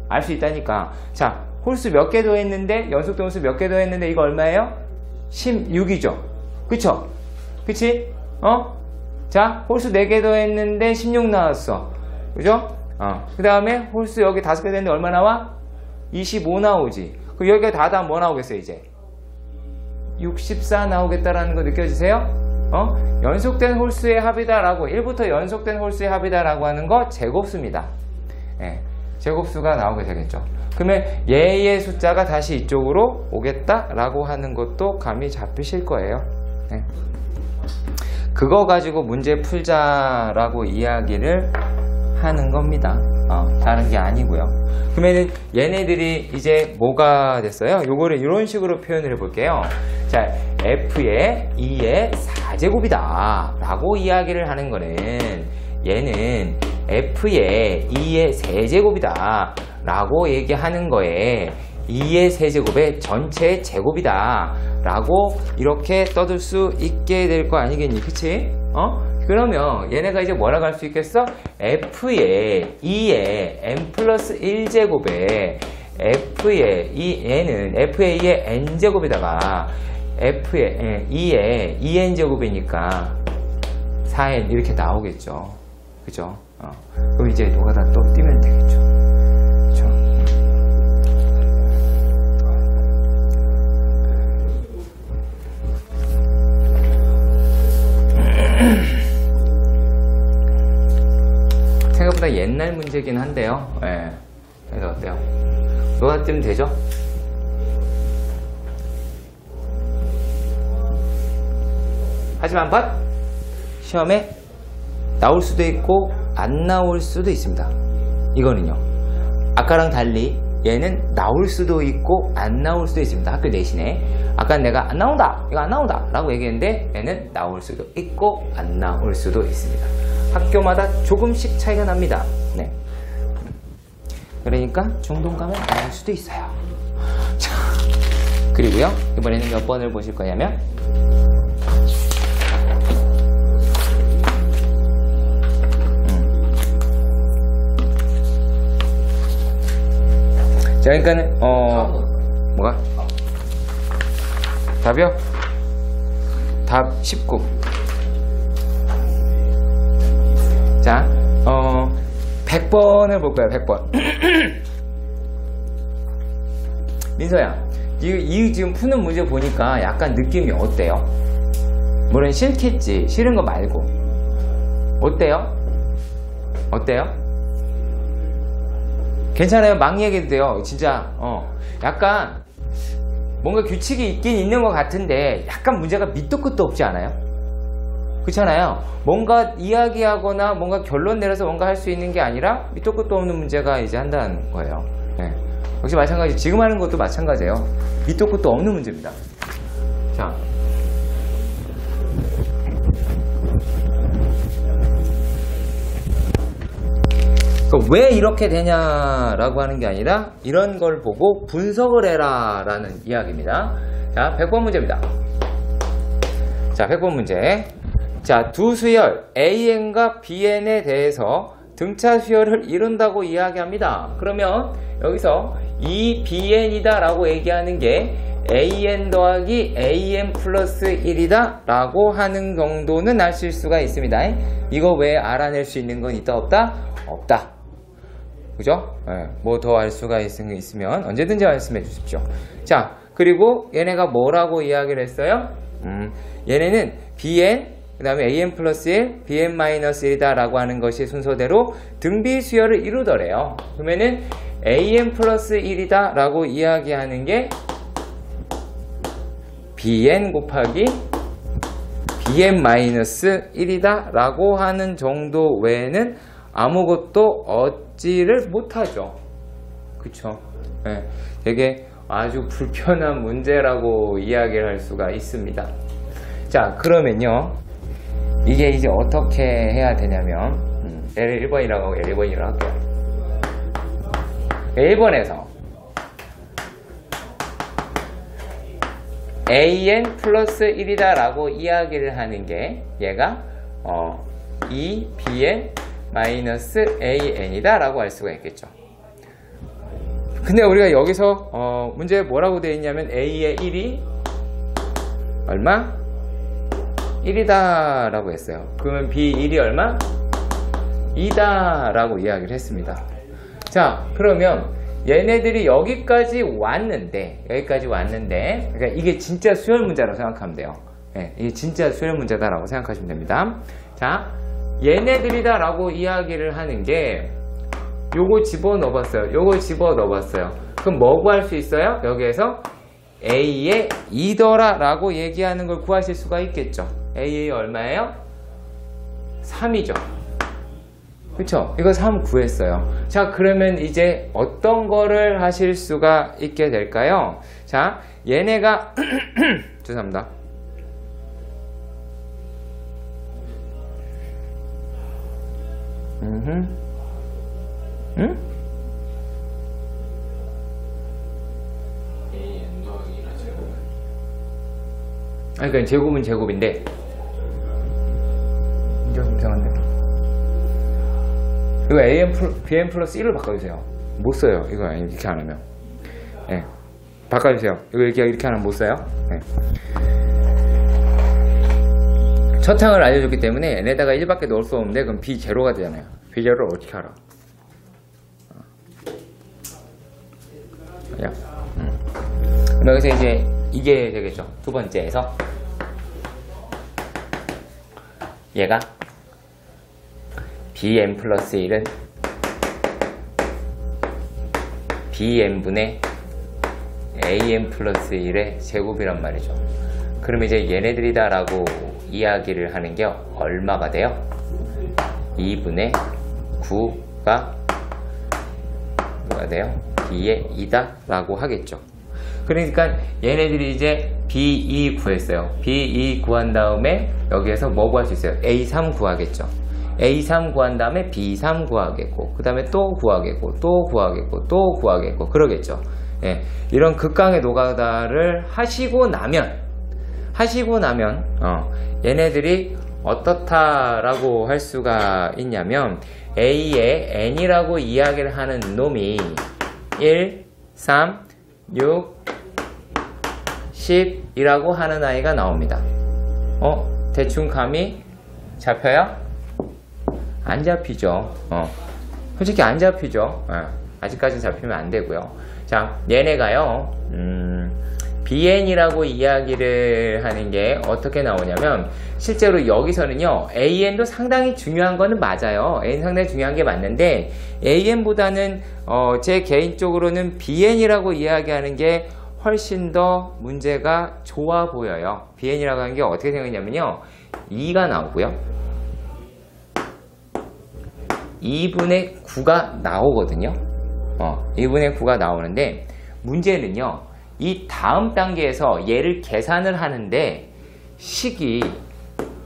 알 수 있다니까. 자, 홀수 몇 개 더했는데, 연속된 홀수 몇 개 더했는데, 이거 얼마예요? 16이죠. 그쵸? 그치? 자, 홀수 4개 더했는데, 16 나왔어. 그죠? 그 다음에 홀수 여기 5개 됐는데, 얼마 나와? 25 나오지. 그럼 여기가 다 뭐 나오겠어요, 이제? 64 나오겠다라는 거 느껴지세요? 연속된 홀수의 합이다라고, 1부터 연속된 홀수의 합이다라고 하는 거 제곱수입니다. 예, 제곱수가 나오게 되겠죠. 그러면 얘의 숫자가 다시 이쪽으로 오겠다라고 하는 것도 감이 잡히실 거예요. 예. 그거 가지고 문제 풀자라고 이야기를 하는 겁니다. 다른 게 아니고요. 그러면은 얘네들이 이제 뭐가 됐어요? 요거를 이런 식으로 표현을 해볼게요. 자, f의 2의 4제곱이다 라고 이야기를 하는 거는, 얘는 f의 2의 세제곱이다 라고 얘기하는 거에 2의 세제곱의 전체 제곱이다 라고 이렇게 떠들 수 있게 될 거 아니겠니? 그치? 그러면 얘네가 이제 뭐라고 할 수 있겠어? f의 2의 n 플러스 1제곱에 얘는 f의 2의 n제곱에다가 f의 2의 2n제곱이니까 4n 이렇게 나오겠죠. 그죠? 그럼 이제 노가다 또 띄면 되겠죠. 그죠? 생각보다 옛날 문제긴 한데요. 예. 그래서 어때요? 노가다 띄면 되죠? 하지만 시험에 나올 수도 있고 안 나올 수도 있습니다. 이거는요, 아까랑 달리 얘는 나올 수도 있고 안 나올 수도 있습니다. 학교 내신에 아까 내가 안 나온다, 이거 안 나온다 라고 얘기했는데 얘는 나올 수도 있고 안 나올 수도 있습니다. 학교마다 조금씩 차이가 납니다. 네. 그러니까 중동감은 나올 수도 있어요. 자, 그리고요, 이번에는 몇 번을 보실 거냐면 자, 그러니까는 뭐가? 답이요? 답 19. 자, 100번을 볼 거야, 100번. 민서야, 이 지금 푸는 문제 보니까 약간 느낌이 어때요? 물론 싫겠지. 싫은 거 말고. 어때요? 어때요? 괜찮아요. 막 얘기해도 돼요. 진짜 약간 뭔가 규칙이 있긴 있는 것 같은데 약간 문제가 밑도 끝도 없지 않아요? 그렇잖아요. 뭔가 이야기하거나 뭔가 결론 내려서 뭔가 할 수 있는 게 아니라 밑도 끝도 없는 문제가 이제 한다는 거예요. 네. 역시 마찬가지. 지금 하는 것도 마찬가지예요. 밑도 끝도 없는 문제입니다. 자, 왜 이렇게 되냐라고 하는 게 아니라 이런 걸 보고 분석을 해라 라는 이야기입니다. 자, 100번 문제입니다. 자, 100번 문제. 자, 두 수열 AN과 BN에 대해서 등차 수열을 이룬다고 이야기합니다. 그러면 여기서 이 BN이다 라고 얘기하는 게 AN 더하기 AN 플러스 1이다 라고 하는 정도는 아실 수가 있습니다. 이거 외에 알아낼 수 있는 건 있다 없다? 없다. 그죠? 네, 뭐 더 알 수가 있으면 언제든지 말씀해 주십시오. 자, 그리고 얘네가 뭐라고 이야기를 했어요? 얘네는 BN, 그 다음에 AN 플러스 1, BN 마이너스 1이다 라고 하는 것이 순서대로 등비 수열을 이루더래요. 그러면은 an 플러스 1이다 라고 이야기하는 게 bn 곱하기 bn 마이너스 1이다 라고 하는 정도 외에는 아무것도 얻지를 못하죠. 그쵸? 네, 되게 아주 불편한 문제라고 이야기를 할 수가 있습니다. 자, 그러면요, 이게 이제 어떻게 해야 되냐면, 얘를 1번이라고 하고 얘를 1번이라고 할게요. 1번에서 an 플러스 1이다 라고 이야기를 하는 게 얘가 2bn 마이너스 an이다 라고 할 수가 있겠죠. 근데 우리가 여기서 문제에 뭐라고 되어 있냐면 a의 1이 얼마? 1이다 라고 했어요. 그러면 b1이 얼마? 2다 라고 이야기를 했습니다. 자, 그러면 얘네들이 여기까지 왔는데 그러니까 이게 진짜 수열 문제라고 생각하면 돼요. 네, 이게 진짜 수열 문제다 라고 생각하시면 됩니다. 자, 얘네들이다 라고 이야기를 하는 게 요거 집어넣어 봤어요. 요거 집어넣어 봤어요. 그럼 뭐 구할 수 있어요? 여기에서 a의 2더라 라고 얘기하는 걸 구하실 수가 있겠죠. a의 얼마예요? 3이죠. 그쵸? 이거 3 구했어요. 자, 그러면 이제 어떤 거를 하실 수가 있게 될까요? 자, 얘네가 죄송합니다. 응? 아니, 그러니까 제곱은 제곱인데 이게 좀 이상한데? 이거 bn 플러스 1로 바꿔주세요. 못 써요. 이거 이렇게 안 하면. 네. 바꿔주세요. 이거 이렇게 하면 못 써요. 네. 첫 항을 알려줬기 때문에 n에다가 1밖에 넣을 수 없는데 그럼 b0가 되잖아요. b0를 어떻게 알아? 그럼 여기서 이제 이게 되겠죠. 두 번째에서 얘가 bn 플러스 1은 bn분의 an 플러스 1의 제곱이란 말이죠. 그럼 이제 얘네들이다 라고 이야기를 하는 게 얼마가 돼요? 2분의 9가 뭐가 돼요? b의 2다 라고 하겠죠. 그러니까 얘네들이 이제 b2 구했어요. b2 구한 다음에 여기에서 뭐 구할 수 있어요? a3 구하겠죠. a3 구한 다음에 b3 구하겠고, 그 다음에 또 구하겠고, 또 구하겠고, 또 구하겠고, 그러겠죠. 예, 이런 극강의 노가다를 하시고 나면 얘네들이 어떻다라고 할 수가 있냐면 a의 n이라고 이야기를 하는 놈이 1, 3, 6, 10이라고 하는 아이가 나옵니다. 대충 감이 잡혀요? 안 잡히죠. 솔직히 안 잡히죠. 아직까지는 잡히면 안 되고요. 자, 얘네가요, bn이라고 이야기를 하는 게 어떻게 나오냐면, 실제로 여기서는요, an도 상당히 중요한 거는 맞아요. an 상당히 중요한 게 맞는데, an보다는, 제 개인적으로는 bn이라고 이야기하는 게 훨씬 더 문제가 좋아 보여요. bn이라고 하는 게 어떻게 생겼냐면요, 2가 나오고요. 2분의 9가 나오거든요. 2분의 9가 나오는데, 문제는요, 이 다음 단계에서 얘를 계산을 하는데, 식이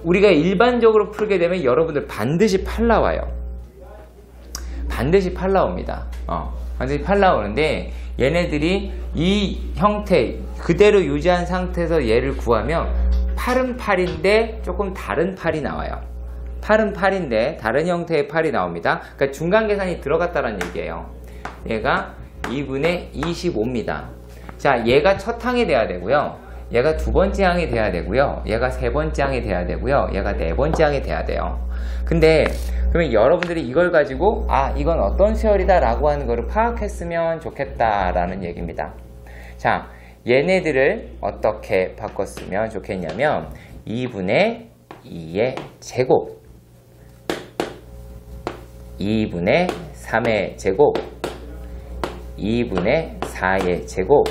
우리가 일반적으로 풀게 되면 여러분들 반드시 8 나와요. 반드시 8 나옵니다. 반드시 8 나오는데, 얘네들이 이 형태 그대로 유지한 상태에서 얘를 구하면 8은 8인데 조금 다른 8이 나와요. 8은 8인데 다른 형태의 8이 나옵니다. 그러니까 중간 계산이 들어갔다는 얘기예요. 얘가 2분의 25입니다. 자, 얘가 첫 항이 돼야 되고요. 얘가 두 번째 항이 돼야 되고요. 얘가 세 번째 항이 돼야 되고요. 얘가 네 번째 항이 돼야 돼요. 근데 그러면 여러분들이 이걸 가지고 이건 어떤 수열이다 라고 하는 거를 파악했으면 좋겠다라는 얘기입니다. 자, 얘네들을 어떻게 바꿨으면 좋겠냐면 2분의 2의 제곱, 2분의 3의 제곱, 2분의 4의 제곱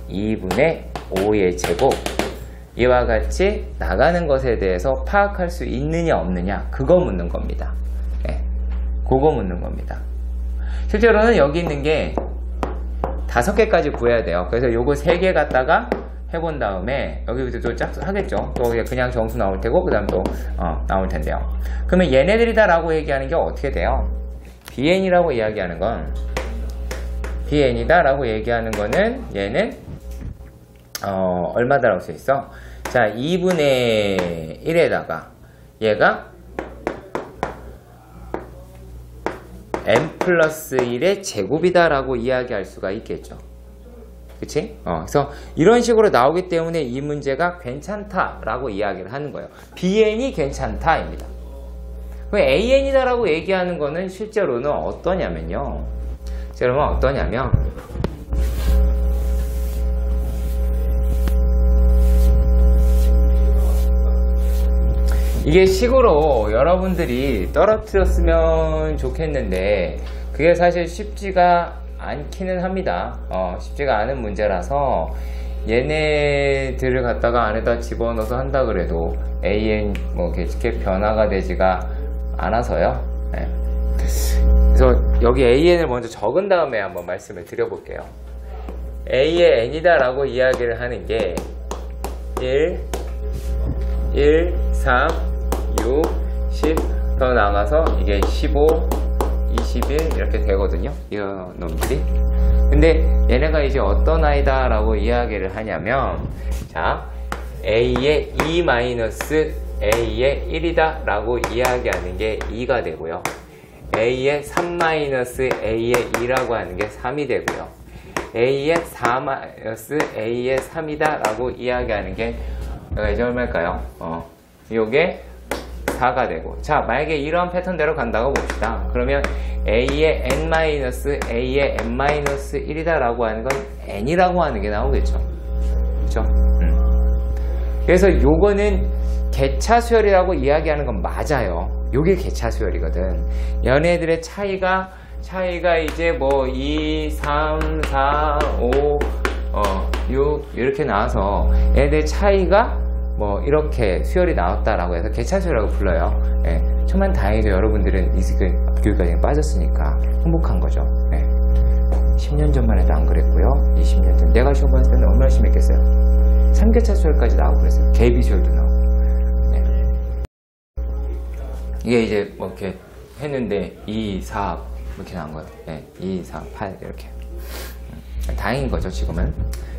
2분의 5의 제곱 이와 같이 나가는 것에 대해서 파악할 수 있느냐 없느냐 그거 묻는 겁니다. 네, 그거 묻는 겁니다. 실제로는 여기 있는 게 5개까지 구해야 돼요. 그래서 요거 3개 갖다가 해본 다음에 여기부터 또 짝 하겠죠. 또 그냥 정수 나올 테고 그 다음 또 나올 텐데요. 그러면 얘네들이다 라고 얘기하는 게 어떻게 돼요? BN이라고 이야기하는 건 BN이다 라고 얘기하는 거는 얘는 얼마다 라고 써 있어? 자, 2분의 1에다가 얘가 n 플러스 1의 제곱이다 라고 이야기할 수가 있겠죠. 그치? 그래서 이런 식으로 나오기 때문에 이 문제가 괜찮다 라고 이야기를 하는 거예요. BN이 괜찮다 입니다. AN이다 라고 얘기하는 거는 실제로는 어떠냐면요. 여러분 어떠냐면 이게 식으로 여러분들이 떨어뜨렸으면 좋겠는데 그게 사실 쉽지가 않기는 합니다. 쉽지가 않은 문제라서 얘네들을 갖다가 안에다 집어넣어서 한다 그래도 AN 뭐 이렇게 변화가 되지가 않아서요. 네. 그래서 여기 AN을 먼저 적은 다음에 한번 말씀을 드려볼게요. A의 N이다 라고 이야기를 하는 게 1, 3, 6, 10 더 나가서 이게 15, 21 이렇게 되거든요. 이 놈들이. 근데 얘네가 이제 어떤 아이다 라고 이야기를 하냐면 자 A의 2 마이너스 A의 1이다 라고 이야기하는 게 2가 되고요. A의 3 마이너스 A의 2라고 하는 게 3이 되고요. A의 4 마이너스 A의 3이다 라고 이야기하는 게 이제 얼마일까요? 요게 4가 되고 자 만약에 이런 패턴대로 간다고 봅시다. 그러면 A의 n-A의 n-1이다 라고 하는 건 n이라고 하는 게 나오겠죠. 그렇죠? 그래서 요거는 개차수열이라고 이야기하는 건 맞아요. 요게 개차수열이거든. 얘네들의 차이가 이제 뭐 2, 3, 4, 5, 6 이렇게 나와서 얘네들 차이가 뭐 이렇게 수열이 나왔다라고 해서 개차수열이라고 불러요. 예, 천만 다행히도 여러분들은 이 교육과정에 빠졌으니까 행복한 거죠. 예. 10년 전만 해도 안 그랬고요. 20년 전 내가 시험 봤을 때는 얼마나 심했겠어요. 3개차 수열까지 나오고 그랬어요. 개비수열도 나오고. 예. 이게 이제 뭐 이렇게 했는데 2, 4 이렇게 나온 거예요. 예, 2, 4, 8 이렇게. 다행인 거죠 지금은.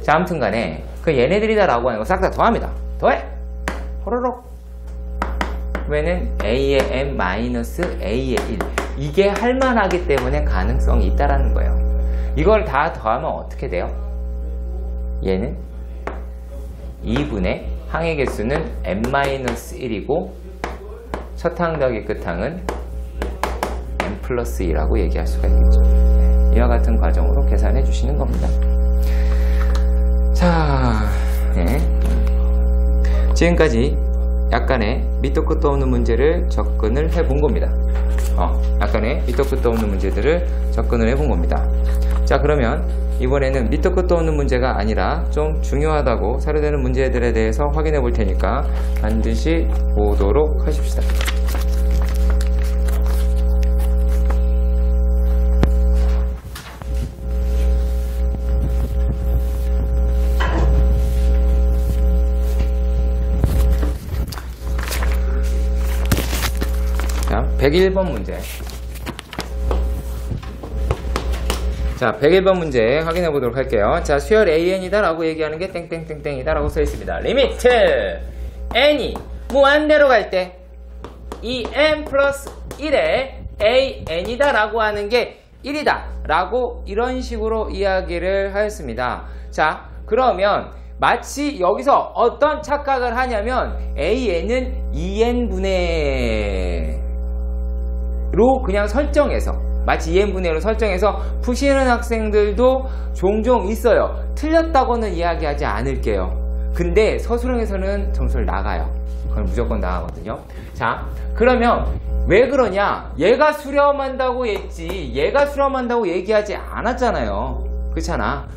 자 아무튼 간에 그 얘네들이다 라고 하는 거 싹 다 더합니다. 더해! 호로록! 그러면은 A의 M 마이너스 A의 1 이게 할만하기 때문에 가능성이 있다라는 거예요. 이걸 다 더하면 어떻게 돼요? 얘는 2분의 항의 개수는 M 마이너스 1이고 첫 항 더하기 끝 항은 M 플러스 2라고 얘기할 수가 있겠죠. 이와 같은 과정으로 계산해 주시는 겁니다. 자, 네. 지금까지 약간의 밑도 끝도 없는 문제를 접근을 해 본 겁니다. 약간의 밑도 끝도 없는 문제들을 접근을 해 본 겁니다. 자, 그러면 이번에는 밑도 끝도 없는 문제가 아니라 좀 중요하다고 사료되는 문제들에 대해서 확인해 볼 테니까 반드시 보도록 하십시다. 자, 101번 문제. 자, 101번 문제 확인해 보도록 할게요. 자, 수열 AN이다 라고 얘기하는 게 땡땡땡땡이다 라고 써 있습니다. 리미트 n이 무한대로 갈 때 이 n 플러스 1에 AN이다 라고 하는 게 1이다 라고 이런 식으로 이야기를 하였습니다. 자, 그러면 마치 여기서 어떤 착각을 하냐면 AN은 2n분의 로 그냥 설정해서 마치 2n분의 1로 설정해서 푸시는 학생들도 종종 있어요. 틀렸다고는 이야기하지 않을게요. 근데 서술형에서는 점수를 나가요. 그건 무조건 나가거든요. 자, 그러면 왜 그러냐? 얘가 수렴한다고 했지 얘가 수렴한다고 얘기하지 않았잖아요. 그렇잖아.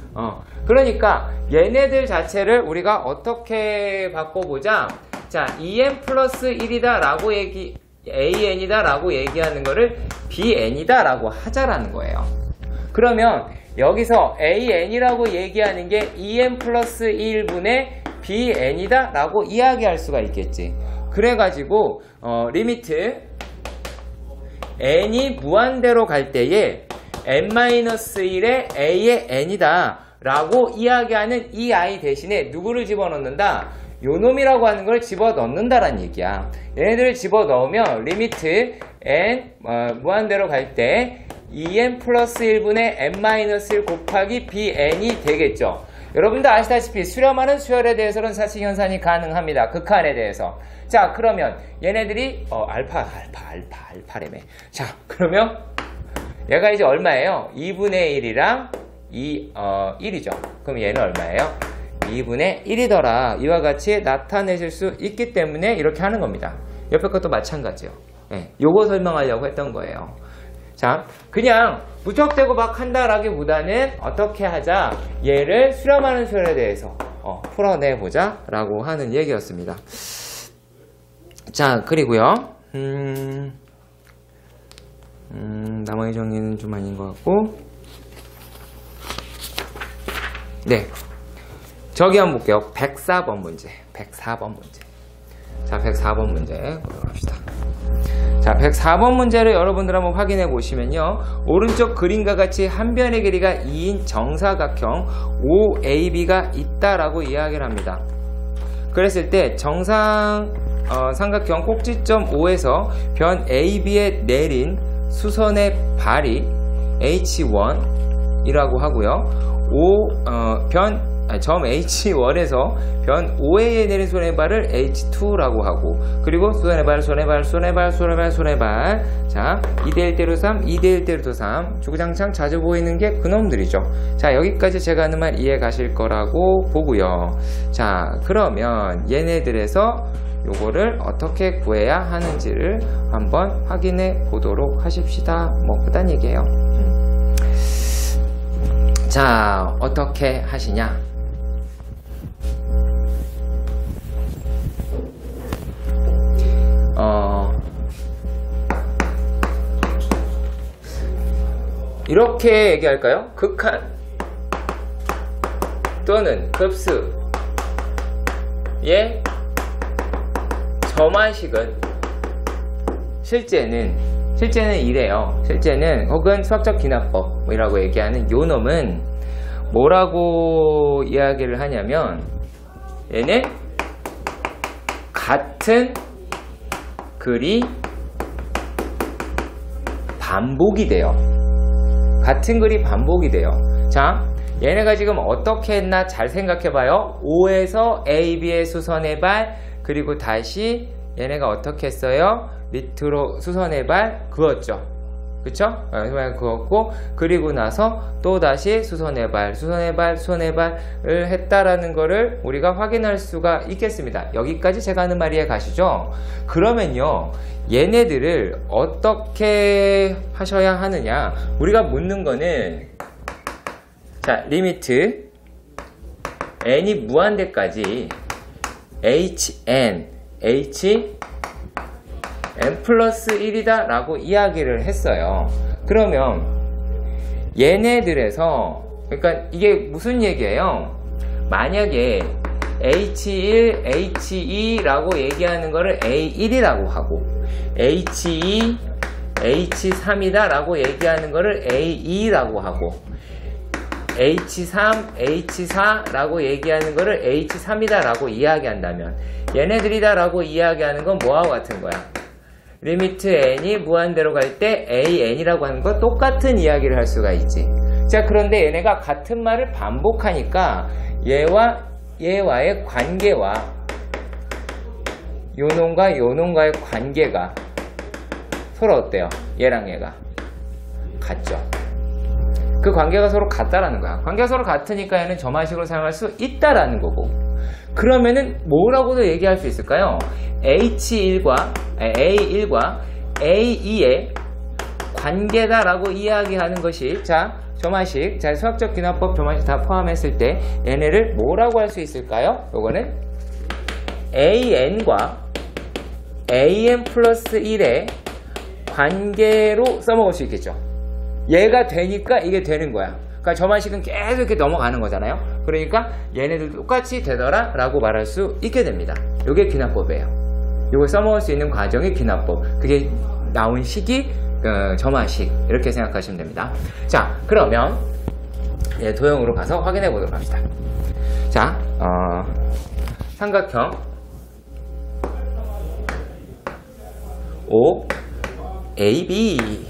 그러니까 얘네들 자체를 우리가 어떻게 바꿔보자. 자, en 플러스 1이다 라고 an이다 라고 얘기하는 거를 bn이다 라고 하자라는 거예요. 그러면 여기서 an이라고 얘기하는 게 en 플러스 1분의 bn이다 라고 이야기할 수가 있겠지. 그래가지고 리미트 n이 무한대로 갈 때에 n-1의 a의 n이다 라고 이야기하는 이 i 대신에 누구를 집어넣는다? 요놈이라고 하는 걸 집어넣는다라는 얘기야. 얘네들을 집어넣으면 리미트 n 무한대로 갈 때 en 플러스 1분의 n-1 곱하기 bn이 되겠죠. 여러분도 아시다시피 수렴하는 수열에 대해서는 사실 현상이 가능합니다. 극한에 대해서. 자, 그러면 얘네들이 알파래매. 자, 그러면 얘가 이제 얼마예요? 2분의 1이랑 1이죠. 그럼 얘는 얼마예요? 2분의 1이더라. 이와 같이 나타내실 수 있기 때문에 이렇게 하는 겁니다. 옆에 것도 마찬가지요. 네, 요거 설명하려고 했던 거예요. 자, 그냥 무턱대고 막 한다라기보다는 어떻게 하자? 얘를 수렴하는 수열에 대해서 풀어내보자 라고 하는 얘기였습니다. 자, 그리고요. 나머지 정리는 좀 아닌 것 같고. 네. 저기 한번 볼게요. 104번 문제. 104번 문제. 자, 104번 문제 보도록합시다. 자, 104번 문제를 여러분들 한번 확인해 보시면요. 오른쪽 그림과 같이 한 변의 길이가 2인 정사각형 OAB가 있다라고 이야기를 합니다. 그랬을 때 삼각형 꼭지점 O에서 변 AB에 내린 수선의 발이 H1이라고 하고요. 점 H1에서 변 O에 내린 손의 발을 H2라고 하고, 그리고 손의 발. 자, 2대1대로 3, 2대1대로 3. 주구장창 자주 보이는 게 그놈들이죠. 자, 여기까지 제가 하는 말 이해 가실 거라고 보고요. 자, 그러면 얘네들에서 요거를 어떻게 구해야 하는지를 한번 확인해 보도록 하십시다. 뭐 그딴 얘기예요. 자, 어떻게 하시냐? 이렇게 얘기할까요? 극한 또는 급수의 점화식은 실제는 이래요. 실제는 혹은 수학적 기납법이라고 얘기하는 요 놈은 뭐라고 이야기를 하냐면, 얘는 같은 글이 반복이 돼요. 같은 글이 반복이 돼요. 자, 얘네가 지금 어떻게 했나 잘 생각해봐요. O에서 AB의 수선의 발, 그리고 다시 얘네가 어떻게 했어요? 밑으로 수선의 발 그었죠. 그쵸? 그었고, 그리고 나서 또 다시 수선의 발을 했다라는 거를 우리가 확인할 수가 있겠습니다. 여기까지 제가 하는 말 이해 가시죠? 그러면요, 얘네들을 어떻게 하셔야 하느냐? 우리가 묻는 거는, 자, 리미트 n이 무한대까지 n 플러스 1이다 라고 이야기를 했어요. 그러면 얘네들에서, 그러니까 이게 무슨 얘기예요? 만약에 H1, H2라고 얘기하는 거를 A1이라고 하고, H2, H3이다 라고 얘기하는 거를 A2라고 하고, H3, H4 라고 얘기하는 거를 H3이다 라고 이야기한다면, 얘네들이다 라고 이야기하는 건 뭐하고 같은 거야? 리미트 n이 무한대로 갈 때 an이라고 하는 거 똑같은 이야기를 할 수가 있지. 자, 그런데 얘네가 같은 말을 반복하니까 얘와의 관계와 요놈과 요놈과의 관계가 서로 어때요? 얘랑 얘가 같죠. 그 관계가 서로 같다라는 거야. 관계가 서로 같으니까 얘는 점화식으로 사용할 수 있다라는 거고, 그러면은 뭐라고도 얘기할 수 있을까요? A1과 A2의 관계다라고 이야기하는 것이, 자, 조마식, 자, 수학적 귀납법 조마식 다 포함했을 때 얘네를 뭐라고 할 수 있을까요? 요거는 AN과 AN 플러스 1의 관계로 써먹을 수 있겠죠. 얘가 되니까 이게 되는 거야. 그러니까 조마식은 계속 이렇게 넘어가는 거잖아요. 그러니까 얘네들도 똑같이 되더라 라고 말할 수 있게 됩니다. 이게 귀납법이에요. 이걸 써먹을 수 있는 과정이 귀납법. 그게 나온 식이 점화식, 이렇게 생각하시면 됩니다. 자, 그러면 도형으로 가서 확인해 보도록 합시다. 자, 삼각형 O AB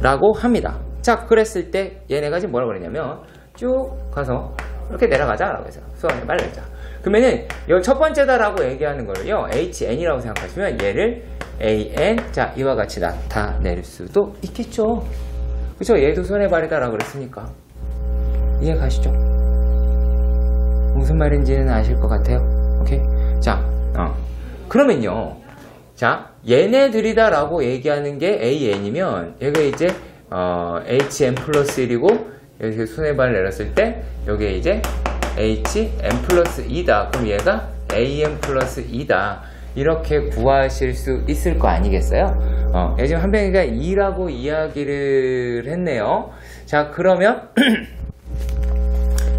라고 합니다. 자, 그랬을 때 얘네가 지금 뭐라고 그랬냐면 쭉 가서 이렇게 내려가자 라고 해서 수학을 빨리 내자. 그러면은 이 첫 번째다라고 얘기하는 거를요 HN이라고 생각하시면 얘를 AN, 자, 이와 같이 나타낼 수도 있겠죠. 그쵸? 얘도 손의 발이다라고 그랬으니까 이해 가시죠? 무슨 말인지는 아실 것 같아요. 오케이? 자, 그러면요, 자, 얘네들이다라고 얘기하는 게 AN이면 얘가 이제 HN 플러스 1이고 여기서 손의 발을 내렸을 때 여기에 이제 HN 플러스 2다. 그럼 얘가 AN 플러스 2다. 이렇게 구하실 수 있을 거 아니겠어요? 지금 한병이가 2라고 이야기를 했네요. 자, 그러면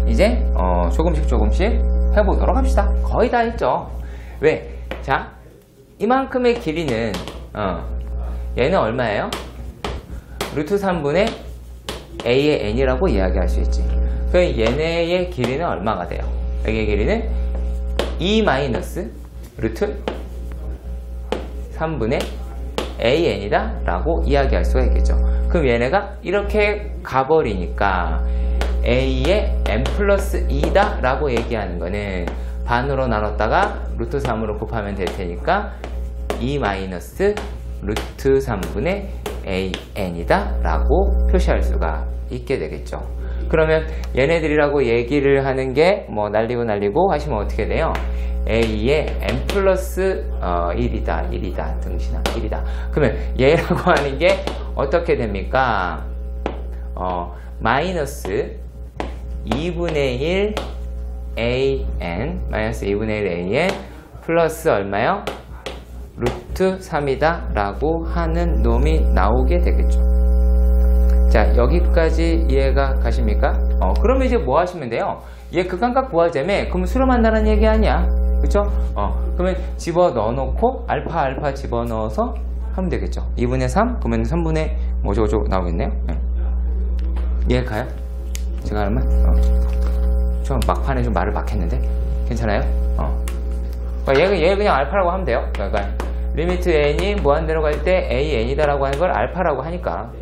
이제 조금씩 해보도록 합시다. 거의 다 했죠. 왜? 자, 이만큼의 길이는 얘는 얼마예요? 루트 3분의 A의 N이라고 이야기할 수 있지. 그럼 얘네의 길이는 얼마가 돼요? 여기의 길이는 2 마이너스 루트 3분의 AN이다 라고 이야기할 수가 있겠죠. 그럼 얘네가 이렇게 가버리니까 A의 N 플러스 2다 라고 얘기하는 거는 반으로 나눴다가 루트 3으로 곱하면 될 테니까 2 마이너스 루트 3분의 AN이다 라고 표시할 수가 있게 되겠죠. 그러면 얘네들이라고 얘기를 하는 게 뭐 날리고 하시면 어떻게 돼요? A의 N 플러스 1이다 등신아 1이다. 그러면 얘라고 하는 게 어떻게 됩니까? 마이너스 2분의 1 AN 마이너스 2분의 1 AN 플러스 얼마요? 루트 3이다 라고 하는 놈이 나오게 되겠죠. 자, 여기까지 이해가 가십니까? 그러면 이제 뭐 하시면 돼요? 얘 극한값 구하자며 그러면 수렴한다는 얘기 아니야. 그쵸? 그러면 집어넣어 놓고 알파 집어넣어서 하면 되겠죠. 2분의 3 그러면 3분의 뭐 저거 나오겠네요. 네. 이해 가요? 제가 하면 좀 막판에 좀 말을 막했는데 괜찮아요? 얘 그냥 알파라고 하면 돼요. 그러니까 리미트 n이 무한대로 갈 때 AN이다 라고 하는 걸 알파라고 하니까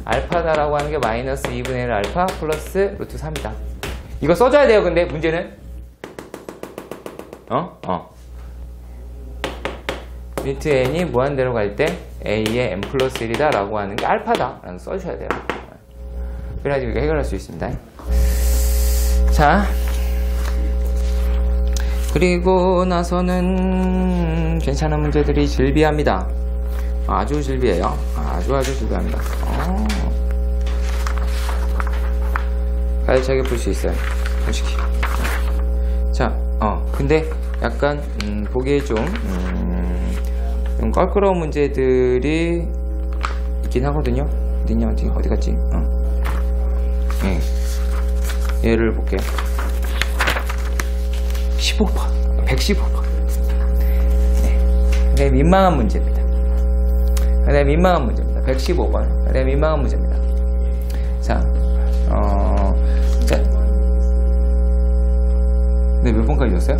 알파다라고 하는 게 마이너스 2분의 1 알파 플러스 루트 3이다. 이거 써줘야 돼요. 근데 문제는 리미트 n이 무한대로 갈 때 A의 n 플러스 1이다 라고 하는 게 알파다 라고 써주셔야 돼요. 그래야지 우리가 해결할 수 있습니다. 자, 그리고 나서는 괜찮은 문제들이 질비합니다. 아주 질비해요. 아주 질비합니다. 가열차게 풀 수 있어요. 솔직히. 자, 근데 약간 보기에 좀 껄끄러운 문제들이 있긴 하거든요. 어디 갔지? 네. 얘를 볼게요. 15번, 115번. 네. 네, 민망한 문제입니다. 네, 민망한 문제입니다. 115번. 네, 민망한 문제입니다. 자, 자. 네, 몇 번까지 줬어요?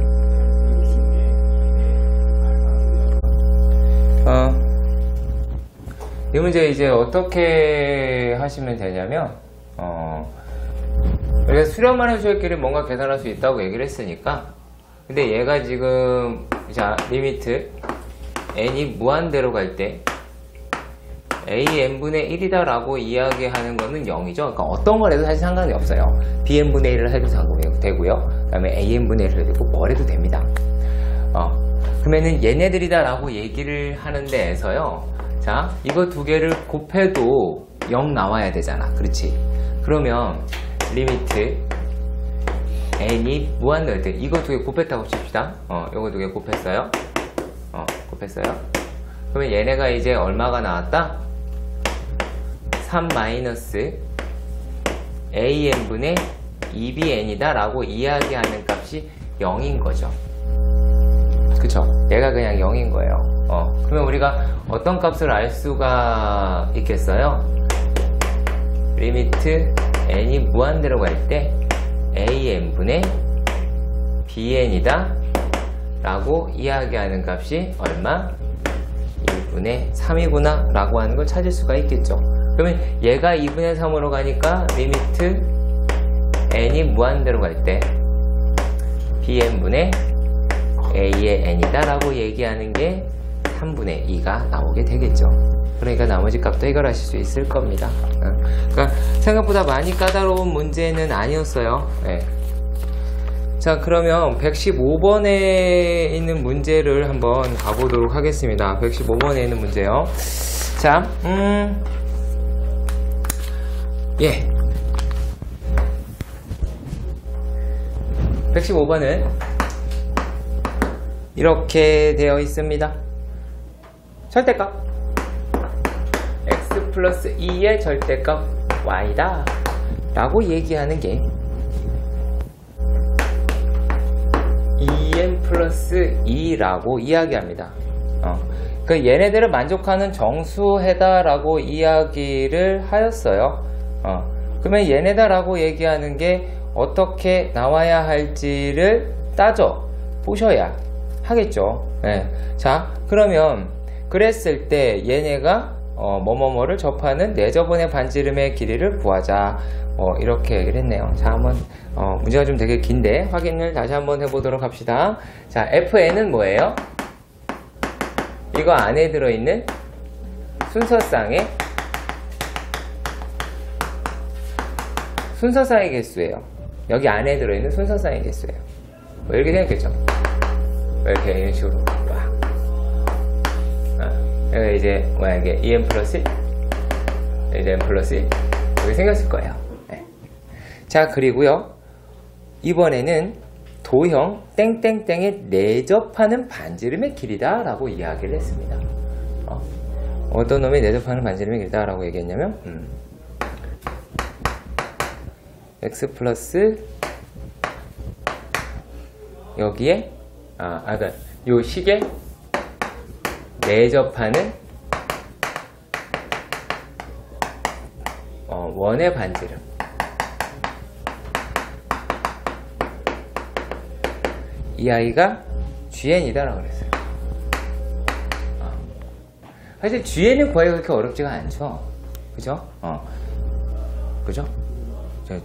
이 문제 이제 어떻게 하시면 되냐면, 우리가 수렴하는 수열끼리 뭔가 계산할 수 있다고 얘기를 했으니까, 근데 얘가 지금, 자, 리미트 n이 무한대로 갈 때 a(n)분의 1이다 라고 이야기하는 거는 0이죠. 그러니까 어떤 걸 해도 사실 상관이 없어요. bn분의 1을 해도 되고요. 다음에 AN분의 1을 해도 되고 뭘 해도 됩니다. 그러면은 얘네들이다 라고 얘기를 하는 데에서요, 자, 이거 두 개를 곱해도 0 나와야 되잖아. 그렇지? 그러면 리미트 n이 무한대일 때 이거 두 개 곱했다고 칩시다. 이거 두 개 곱했어요. 곱했어요. 그러면 얘네가 이제 얼마가 나왔다? 3 마이너스 an분의 2bn이다 라고 이야기하는 값이 0인 거죠. 그쵸? 얘가 그냥 0인 거예요. 그러면 우리가 어떤 값을 알 수가 있겠어요? 리미트 n이 무한대로 갈 때 an분의 bn이다 라고 이야기하는 값이 얼마? 1분의 3이구나 라고 하는 걸 찾을 수가 있겠죠. 그러면 얘가 2분의 3으로 가니까 리미트 n이 무한대로 갈 때 bn분의 a의 n이다 라고 얘기하는 게 3분의 2가 나오게 되겠죠. 그러니까 나머지 값도 해결하실 수 있을 겁니다. 그러니까 생각보다 많이 까다로운 문제는 아니었어요. 네. 자, 그러면 115번에 있는 문제를 한번 가보도록 하겠습니다. 115번에 있는 문제요. 자, 예. 115번은 이렇게 되어 있습니다. 절대값 x 플러스 2의 절대값 y다 라고 얘기하는 게 2n 플러스 2라고 이야기합니다. 그 얘네들을 만족하는 정수해다 라고 이야기를 하였어요. 그러면 얘네다 라고 얘기하는 게 어떻게 나와야 할지를 따져 보셔야 하겠죠. 네. 자, 그러면 그랬을 때 얘네가 뭐뭐뭐를 접하는 내저번의 반지름의 길이를 구하자. 이렇게 얘기를 했네요. 자, 한번 문제가 좀 되게 긴데 확인을 다시 한번 해보도록 합시다. 자, FN은 뭐예요? 이거 안에 들어있는 순서쌍의 개수예요. 여기 안에 들어있는 순서쌍의 개수예요. 이렇게 생각했죠? 이렇게 이런 식으로 여기 이제 뭐야, 이게 EN 플러스 1, 이제 N 플러스 1 이렇게 생겼을 거예요. 네. 자, 그리고요 이번에는 도형 땡땡땡에 내접하는 반지름의 길이다 라고 이야기를 했습니다. 어떤 놈이 내접하는 반지름의 길이다 라고 얘기했냐면 x 플러스 여기에 그러니까 요 식에 내접하는 원의 반지름, 이 아이가 GN이다 라고 그랬어요. 사실 GN을 구하기가 그렇게 어렵지가 않죠. 그죠? 그죠?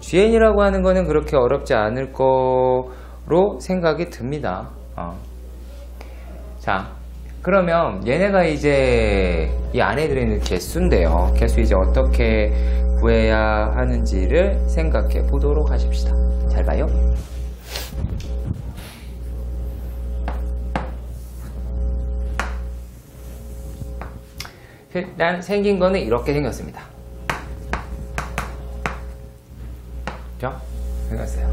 GN이라고 하는 거는 그렇게 어렵지 않을 거로 생각이 듭니다. 자, 그러면 얘네가 이제 이 안에 들어있는 개수인데요. 개수 이제 어떻게 구해야 하는지를 생각해 보도록 하십시다. 잘 봐요. 일단 생긴 거는 이렇게 생겼습니다. 그죠? 생겼어요.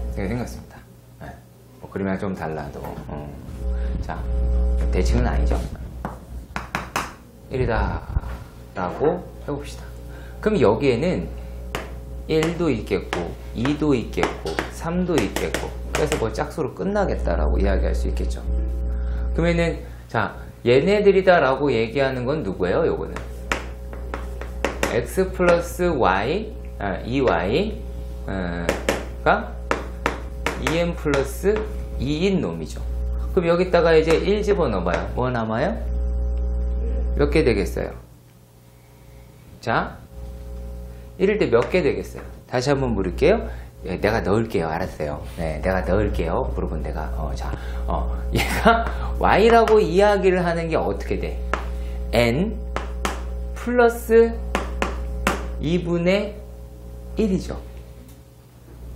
이렇게 생겼습니다. 그림이랑 좀 달라도 자, 대칭은 아니죠. 1이다 라고 해봅시다. 그럼 여기에는 1도 있겠고 2도 있겠고 3도 있겠고, 그래서 뭐 짝수로 끝나겠다라고 이야기할 수 있겠죠. 그러면은 자, 얘네들이다 라고 얘기하는 건 누구예요? 요거는 x 플러스 y 2y가 2n 플러스 2인 놈이죠. 그럼 여기다가 이제 1 집어넣어봐요. 뭐 남아요? 몇 개 되겠어요? 자, 1일 때 몇 개 되겠어요? 다시 한번 물을게요. 예, 내가 넣을게요. 알았어요. 네, 내가 넣을게요. 물어본 내가. 얘가 y라고 이야기를 하는 게 어떻게 돼? n 플러스 2분의 1이죠.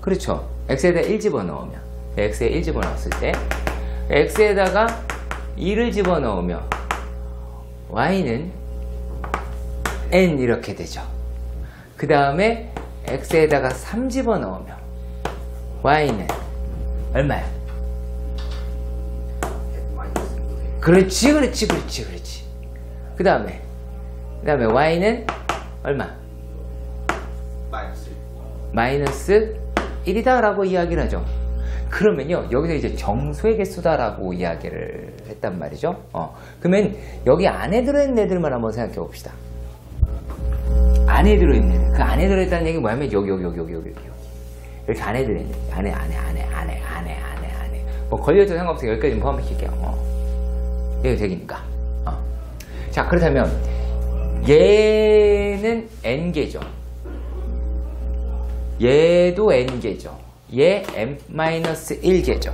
그렇죠. x에다 1 집어넣으면 x에 1 집어넣었을 때 x에다가 2를 집어넣으면 y는 n 이렇게 되죠. 그 다음에 x에다가 3 집어넣으면 y는 얼마야? 그렇지. 그 다음에 y는 얼마? 마이너스 1이다 라고 이야기를 하죠. 그러면요 여기서 이제 정수의 개수다 라고 이야기를 했단 말이죠. 그러면 여기 안에 들어있는 애들만 한번 생각해 봅시다. 안에 들어있는 애들. 그 안에 들어있다는 얘기는 뭐냐면 여기 이렇게 안에 들어있는 애들. 안에 뭐 걸려도 상관없어요. 여기까지 포함시킬게요. 이거 되니까. 자, 그렇다면 얘는 n개죠. 얘도 n개죠. 얘 n-1개죠.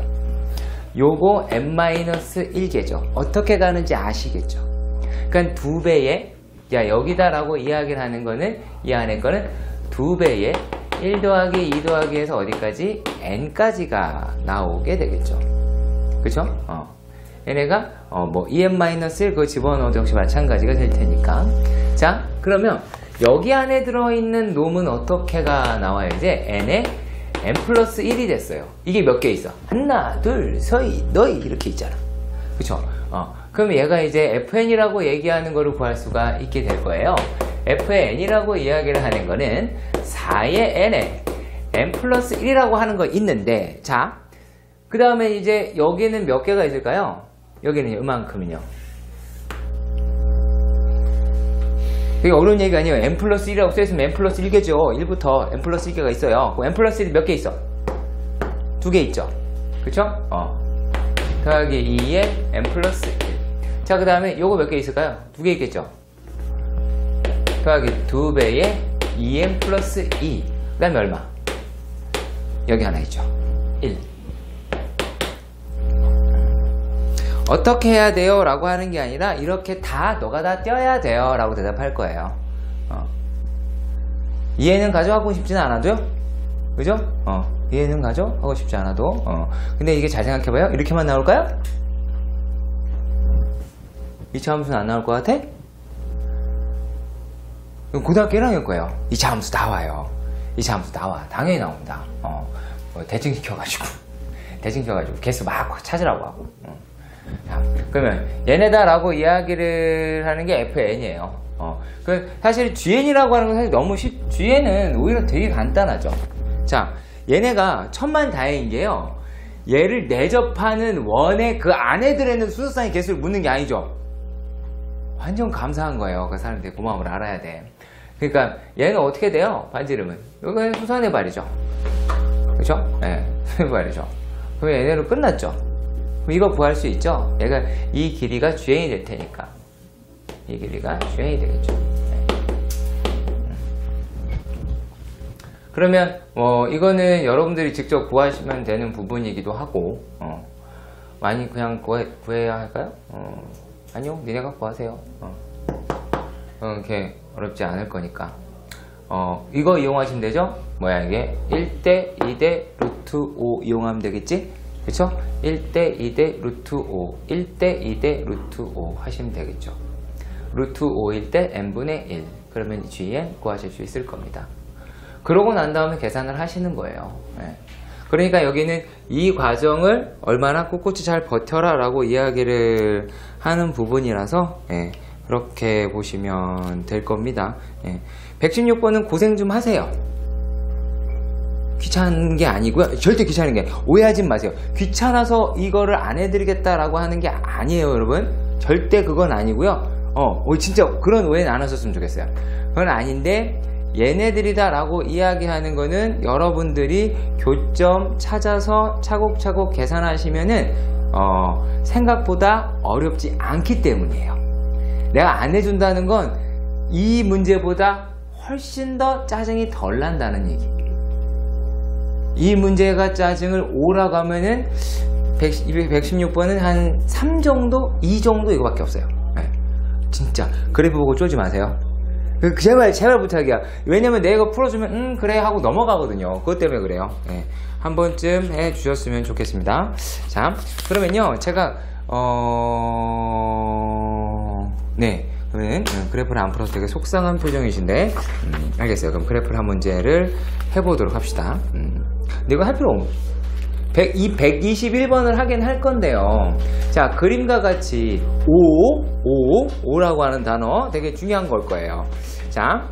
요거 n-1개죠. 어떻게 가는지 아시겠죠? 그러니까 2배의 여기다 라고 이야기를 하는 거는 이 안에 거는 2배의 1 더하기 2 더하기 해서 어디까지? n까지가 나오게 되겠죠. 그쵸? 얘네가 뭐 2n-1 그거 집어넣어도 역시 마찬가지가 될 테니까. 자, 그러면 여기 안에 들어있는 놈은 어떻게가 나와요? 이제 n에 n 플러스 1이 됐어요. 이게 몇 개 있어? 하나, 둘, 서이, 너희 이렇게 있잖아. 그쵸? 그럼 얘가 이제 fn이라고 얘기하는 거를 구할 수가 있게 될 거예요. fn이라고 이야기를 하는 거는 4의 n에 n 플러스 1이라고 하는 거 있는데, 자, 그 다음에 이제 여기는 몇 개가 있을까요? 여기는 이만큼은요. 되게 어려운 얘기가 아니에요. n 플러스 1이라고 써있으면 n 플러스 1개죠. 1부터 n 플러스 1개가 있어요. 그럼 n 플러스 1이 몇 개 있어? 2개 있죠. 그쵸? 더하기 2에 n 플러스 1. 자, 그 다음에 요거 몇 개 있을까요? 2개 있겠죠. 더하기 2배의 2n 플러스 2. 그 다음에 얼마? 여기 하나 있죠. 1. 어떻게 해야 돼요? 라고 하는 게 아니라 이렇게 다 너가 다 떼어야 돼요 라고 대답할 거예요. 이해는 가져가고 싶지는 않아도요? 그죠? 이해는 가져가고 싶지 않아도 근데 이게 잘 생각해봐요. 이렇게만 나올까요? 2차 함수는 안 나올 것 같아? 고등학교 1학년 거예요. 2차 함수 나와요. 2차 함수 나와. 당연히 나옵니다. 대칭시켜가지고 개수 막 찾으라고 하고. 그러면 얘네다 라고 이야기를 하는 게 fn이에요. 사실 gn이라고 하는 건 사실 너무 g는 오히려 되게 간단하죠. 자, 얘네가 천만다행인 게요, 얘를 내접하는 원의 그 안에 들어있는 수소쌍의 개수를 묻는 게 아니죠. 완전 감사한 거예요. 그 사람들의 고마움을 알아야 돼. 그러니까 얘는 어떻게 돼요? 반지름은 여기는 수선의 발이죠. 그렇죠? 네, 수선의 발이죠. 그러면 얘네로 끝났죠. 그럼 이거 구할 수 있죠? 얘가 이 길이가 GN이 될 테니까. 이 길이가 GN이 되겠죠. 네. 그러면 이거는 여러분들이 직접 구하시면 되는 부분이기도 하고, 많이 그냥 구해야 할까요? 아니요, 니네가 구하세요. 이렇게 어렵지 않을 거니까. 이거 이용하시면 되죠? 뭐야 이게? 1대 2대 루트 5 이용하면 되겠지? 그쵸? 1대 2대 루트 5 1대 2대 루트 5 하시면 되겠죠. 루트 5일 때 n분의 1 그러면 gn 구하실 수 있을 겁니다. 그러고 난 다음에 계산을 하시는 거예요. 네. 그러니까 여기는 이 과정을 얼마나 꿋꿋이 잘 버텨라 라고 이야기를 하는 부분이라서 그렇게 보시면 될 겁니다. 116번은 고생 좀 하세요. 귀찮은 게 아니고요. 절대 귀찮은 게 오해하지 마세요. 귀찮아서 이거를 안 해드리겠다라고 하는 게 아니에요, 여러분. 절대 그건 아니고요. 진짜 그런 오해는 안 하셨으면 좋겠어요. 그건 아닌데 얘네들이다 라고 이야기하는 거는 여러분들이 교점 찾아서 차곡차곡 계산하시면은 생각보다 어렵지 않기 때문이에요. 내가 안 해준다는 건 이 문제보다 훨씬 더 짜증이 덜 난다는 얘기. 이 문제가 짜증을 5라고 하면은 116번은 한 3 정도? 2 정도 이거밖에 없어요. 네. 진짜 그래프 보고 쫄지 마세요. 제발 부탁이야. 왜냐면 내가 이거 풀어주면 그래 하고 넘어가거든요. 그것 때문에 그래요. 네. 한 번쯤 해주셨으면 좋겠습니다. 자, 그러면요 제가 네, 그러면 그래프를 안 풀어서 되게 속상한 표정이신데 알겠어요. 그럼 그래프를 한 문제를 해보도록 합시다. 근데 이거 할 필요 없 121번을 하긴 할 건데요. 자, 그림과 같이 5라고 하는 단어 되게 중요한 걸 거예요. 자,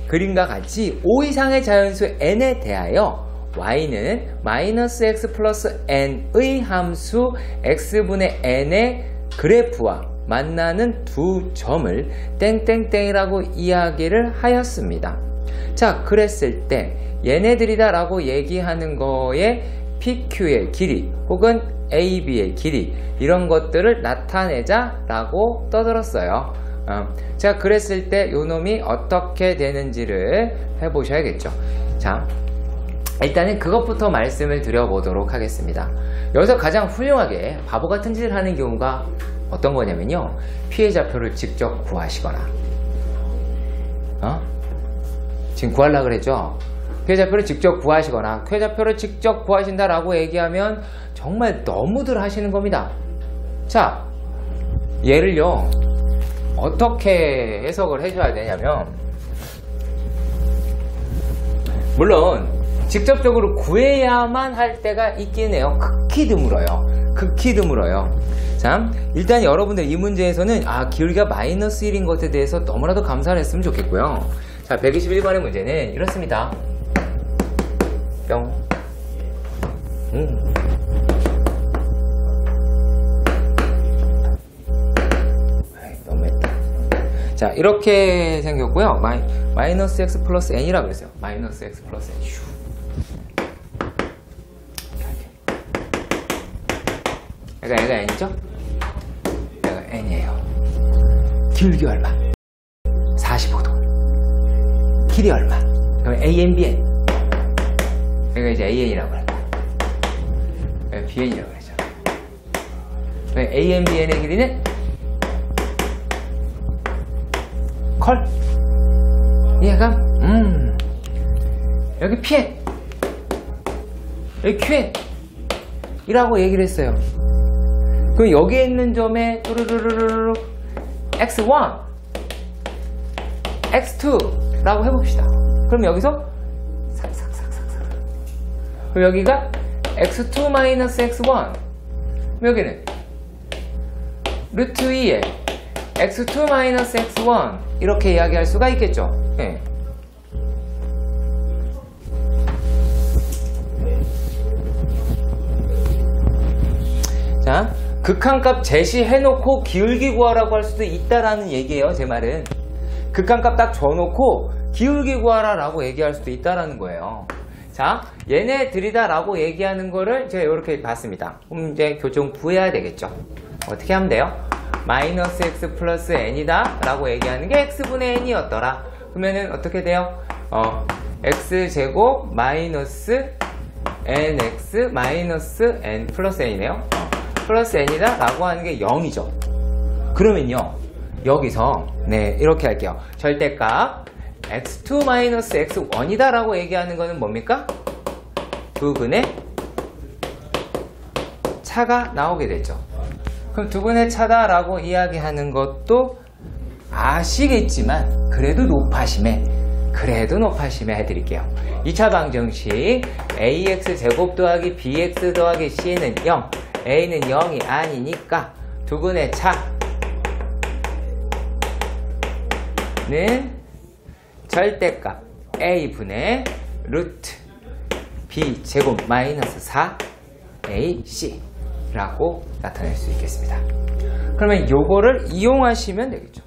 그림과 같이 5 이상의 자연수 n에 대하여 y는 마이너스 x 플러스 n의 함수 x분의 n의 그래프와 만나는 두 점을 땡땡땡이라고 이야기를 하였습니다. 자, 그랬을 때 얘네들이다 라고 얘기하는 거에 PQ의 길이 혹은 AB의 길이 이런 것들을 나타내자 라고 떠들었어요. 자, 그랬을 때 요 놈이 어떻게 되는지를 해보셔야겠죠. 자, 일단은 그것부터 말씀을 드려보도록 하겠습니다. 여기서 가장 훌륭하게 바보 같은 짓을 하는 경우가 어떤 거냐면요, 피해자표를 직접 구하시거나 지금 구하려고 그랬죠? 피해자표를 직접 구하시거나 피해자표를 직접 구하신다라고 얘기하면 정말 너무들 하시는 겁니다. 자, 얘를요 어떻게 해석을 해줘야 되냐면, 물론 직접적으로 구해야만 할 때가 있긴 해요. 극히 드물어요. 자, 일단 여러분들 이 문제에서는 기울기가 마이너스 1인 것에 대해서 너무나도 감사를 했으면 좋겠고요. 자, 121번의 문제는 이렇습니다. 뿅. 너무했다. 자, 이렇게 생겼고요. 마이너스 x 플러스 n이라고 그랬어요. 마이너스 x 플러스 n. 얘가 n이죠? 얘가 n이에요. 길기 얼마? 45도. 길이 얼마? 그럼 ANBN. 여기가 이제 AN이라고 그랬다. BN이라고 그랬죠. ANBN의 길이는 컬. 이해가? 여기 PN, 여기 QN 이라고 얘기를 했어요. 그럼 여기에 있는 점에 뚜루루루루 X1, X2 라고 해봅시다. 그럼 여기서 삭삭삭삭삭. 그럼 여기가 X2 마이너스 X1. 여기는 루트 2에 X2 마이너스 X1 이렇게 이야기할 수가 있겠죠. 네. 자, 극한값 제시해놓고 기울기 구하라고 할 수도 있다라는 얘기예요. 제 말은 극한값 딱 줘놓고 기울기 구하라 라고 얘기할 수도 있다라는 거예요. 자, 얘네들이다 라고 얘기하는 거를 제가 이렇게 봤습니다. 그럼 이제 교정 구해야 되겠죠. 어떻게 하면 돼요? 마이너스 x 플러스 n이다 라고 얘기하는 게 x분의 n이었더라. 그러면은 어떻게 돼요? x제곱 마이너스 nx 마이너스 n 플러스 n이네요. 플러스 n이다 라고 하는 게 0이죠. 그러면요, 여기서 네, 이렇게 할게요. 절대값 x2 마이너스 x1이다 라고 얘기하는 거는 뭡니까? 두근의 차가 나오게 되죠. 그럼 두근의 차다 라고 이야기하는 것도 아시겠지만 그래도 높아심에 해드릴게요. 2차 방정식 ax 제곱 더하기 bx 더하기 c는 0, a는 0이 아니니까 두근의 차는 절대값 a분의 루트 b 제곱 마이너스 4ac 라고 나타낼 수 있겠습니다. 그러면 요거를 이용하시면 되겠죠.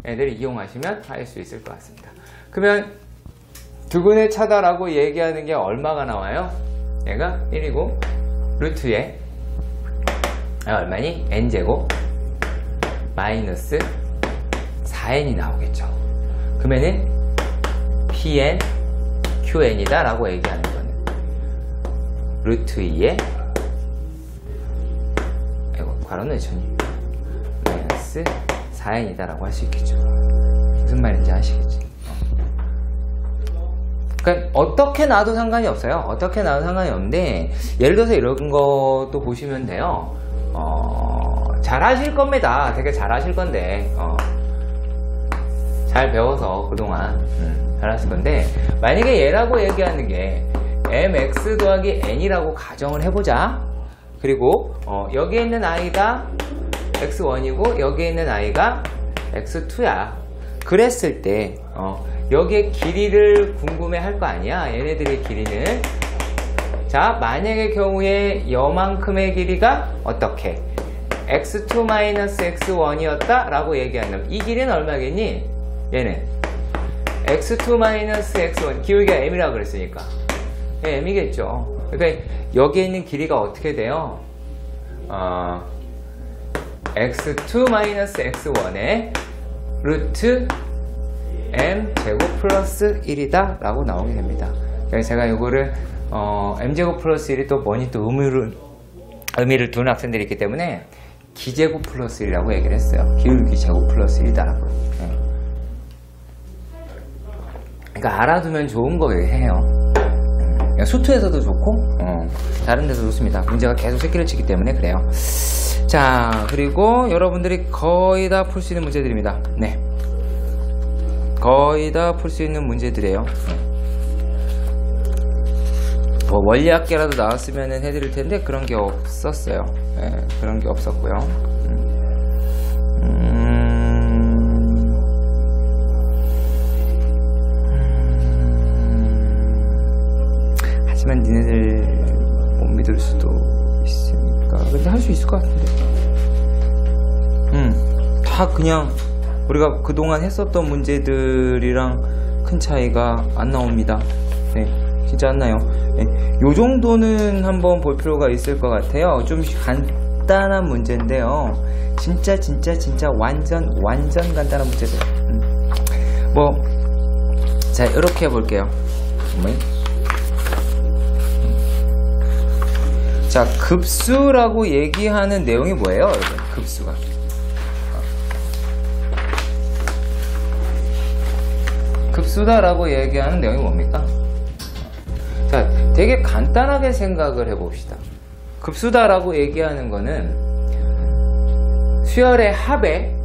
애들을 이용하시면 할 수 있을 것 같습니다. 그러면 두근의 차다라고 얘기하는 게 얼마가 나와요? 얘가 1이고 루트에 얼마니? n제곱 마이너스 4n이 나오겠죠. 그러면은 pn, qn이다 라고 얘기하는 거는 루트 2에 괄호 넣으셨니? 마이너스 4n이다 라고 할 수 있겠죠. 무슨 말인지 아시겠지? 그러니까 어떻게 놔도 상관이 없어요. 어떻게 놔도 상관이 없는데 예를 들어서 이런 것도 보시면 돼요. 잘 하실 겁니다. 되게 잘 하실 건데 잘 배워서 그동안 잘 하실 건데, 만약에 얘라고 얘기하는 게 mx 더하기 n이라고 가정을 해보자. 그리고 여기에 있는 i가 x1이고 여기에 있는 i가 x2야. 그랬을 때 여기에 길이를 궁금해 할 거 아니야. 얘네들의 길이는. 자, 만약의 경우에 여만큼의 길이가 어떻게 x2-x1이었다 라고 얘기한다면 이 길이는 얼마겠니? 얘는 x2-x1, 기울기가 m이라고 그랬으니까 m이겠죠. 그러니까 여기에 있는 길이가 어떻게 돼요? x2-x1의 루트 m제곱 플러스 1이다 라고 나오게 됩니다. 그래서 제가 이거를 m제곱 플러스 1이 또 뭐니 또 의미를 두는 학생들이 있기 때문에 기제곱 플러스 1이라고 얘기를 했어요. 기울기 제곱 플러스 1이다 라고. 그러니까 알아두면 좋은 거예요. 수투에서도 좋고 다른 데도 좋습니다. 문제가 계속 새끼를 치기 때문에 그래요. 자, 그리고 여러분들이 거의 다 풀 수 있는 문제들입니다. 네, 거의 다 풀 수 있는 문제들이에요. 뭐 원리학계라도 나왔으면 해드릴 텐데 그런 게 없었어요. 네, 그런 게 없었고요. 하지만 니네들 못 믿을 수도 있으니까. 근데 할 수 있을 것 같은데. 다 그냥 우리가 그동안 했었던 문제들이랑 큰 차이가 안 나옵니다. 네, 진짜 안 나요. 네, 요 정도는 한번 볼 필요가 있을 것 같아요. 좀 간단한 문제인데요. 진짜 완전 간단한 문제들. 자, 이렇게 해볼게요. 자, 급수라고 얘기하는 내용이 뭐예요, 여러분? 급수가. 급수다라고 얘기하는 내용이 뭡니까? 자, 되게 간단하게 생각을 해봅시다. 급수다라고 얘기하는 거는 수열의 합의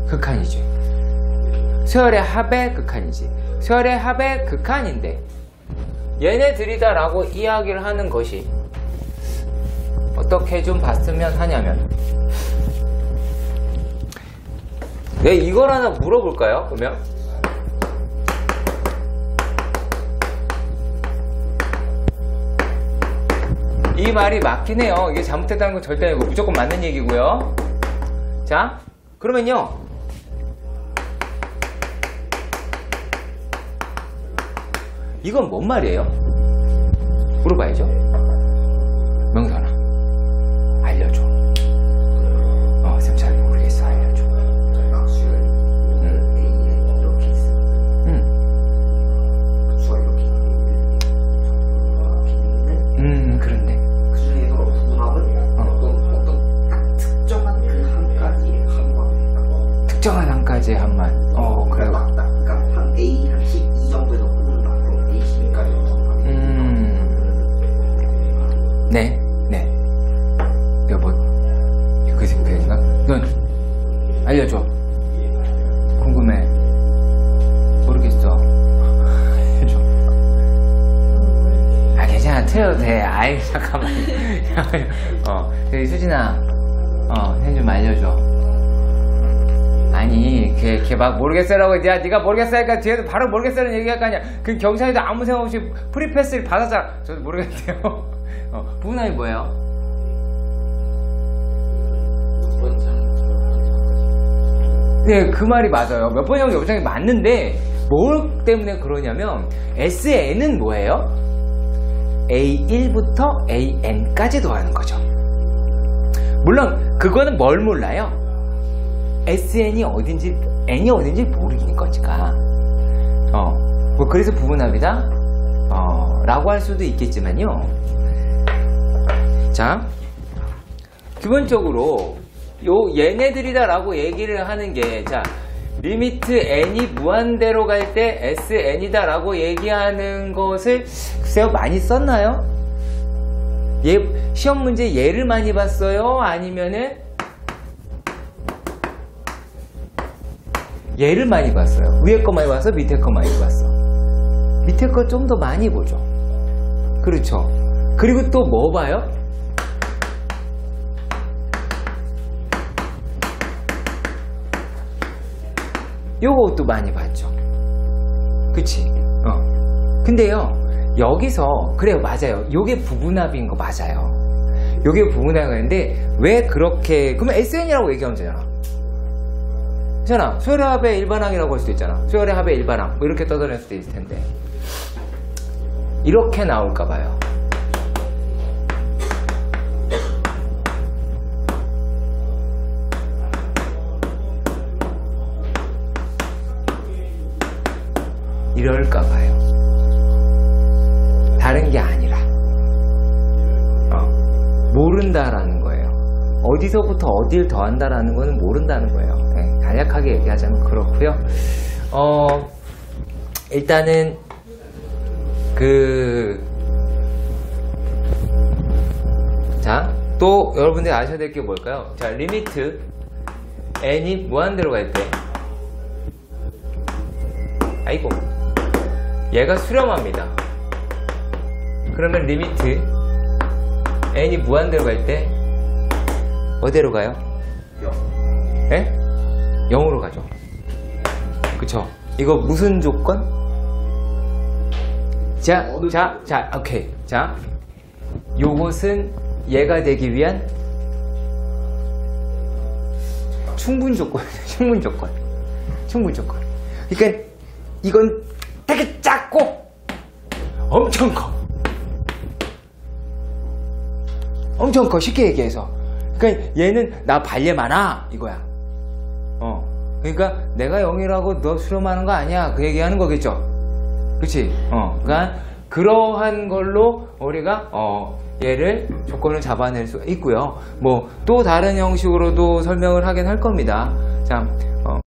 극한이죠. 수열의 합의 극한이지. 수열의 합의 극한인데 얘네들이다 라고 이야기를 하는 것이 어떻게 좀 봤으면 하냐면, 네, 이걸 하나 물어볼까요? 그러면 이 말이 맞긴 해요. 이게 잘못했다는 건 절대 아니고 무조건 맞는 얘기고요. 자, 그러면요, 이건 뭔 말이에요? 물어봐야죠. 명선아, 알려줘. 쌤 잘 모르겠어. 알려줘. 이렇게 있어. 수가 이렇게 있는데. 그런데. 그 중에서 부합은 어떤 특정한 그 한 가지의 한만. 특정한 한 가지의 한만. 그래요. 그러니까 한 A 한 12 정도에서 뽑는다. 그럼 A 12까지. 네. 여보, 그 생각인가? 넌 알려줘. 궁금해. 모르겠어. 알려줘. 괜찮아. 틀려도 돼. 아이, 잠깐만. 저기 수진아, 형 좀 알려줘. 아니, 걔 막 모르겠어라고, 네가 모르겠어니까 뒤에도 바로 모르겠어라는 얘기할 거 아니야. 그 경찰도 아무 생각 없이 프리패스를 받았잖아. 저도 모르겠대요. 부분함이 뭐예요? 네, 그 말이 맞아요. 몇 번이라고 여부장이 맞는데, 뭘 때문에 그러냐면, SN은 뭐예요? A1부터 AN까지 더하는 거죠. 물론, 그거는 뭘 몰라요? SN이 어딘지, N이 어딘지 모르는 거니까. 뭐 그래서 부분합이다? 라고 할 수도 있겠지만요. 자, 기본적으로, 얘네들이다 라고 얘기를 하는 게, 자, 리미트 n이 무한대로 갈 때 sn이다 라고 얘기하는 것을 글쎄요 많이 썼나요? 시험 문제 예를 많이 봤어요? 아니면은 얘를 많이 봤어요? 위에 거 많이 봤어? 밑에 거 많이 봤어? 밑에 거 좀 더 많이 보죠. 그렇죠. 그리고 또 뭐 봐요? 요것도 많이 봤죠. 그치? 근데요, 여기서, 그래요, 맞아요. 요게 부분합인 거 맞아요. 요게 부분합인데, 왜 그렇게, 그러면 SN이라고 얘기하면 되잖아. 괜찮아. 수열의 합의 일반항이라고 할 수도 있잖아. 수열의 합의 일반항. 뭐 이렇게 떠들어낼 수도 있을 텐데. 이렇게 나올까봐요. 이럴까봐요. 다른 게 아니라 모른다라는 거예요. 어디서부터 어딜 더한다라는 거는 모른다는 거예요. 네, 간략하게 얘기하자면 그렇고요. 일단은 자, 또 여러분들이 아셔야 될 게 뭘까요? 자, 리미트 n이 무한대로 갈 때 아이고 얘가 수렴합니다. 그러면 리미트 n이 무한대로 갈 때 어디로 가요? 0. 예? 0으로 가죠. 그쵸? 이거 무슨 조건? 자, 오케이. 자, 요것은 얘가 되기 위한 충분 조건. 그러니까 이건 되게 작고 엄청 커. 쉽게 얘기해서. 그러니까 얘는 나 발리 많아 이거야. 그러니까 내가 0이라고 너 수렴하는 거 아니야 그 얘기하는 거겠죠. 그치? 그러니까 그러한 걸로 우리가 얘를 조건을 잡아낼 수 있고요. 뭐 또 다른 형식으로도 설명을 하긴 할 겁니다. 자,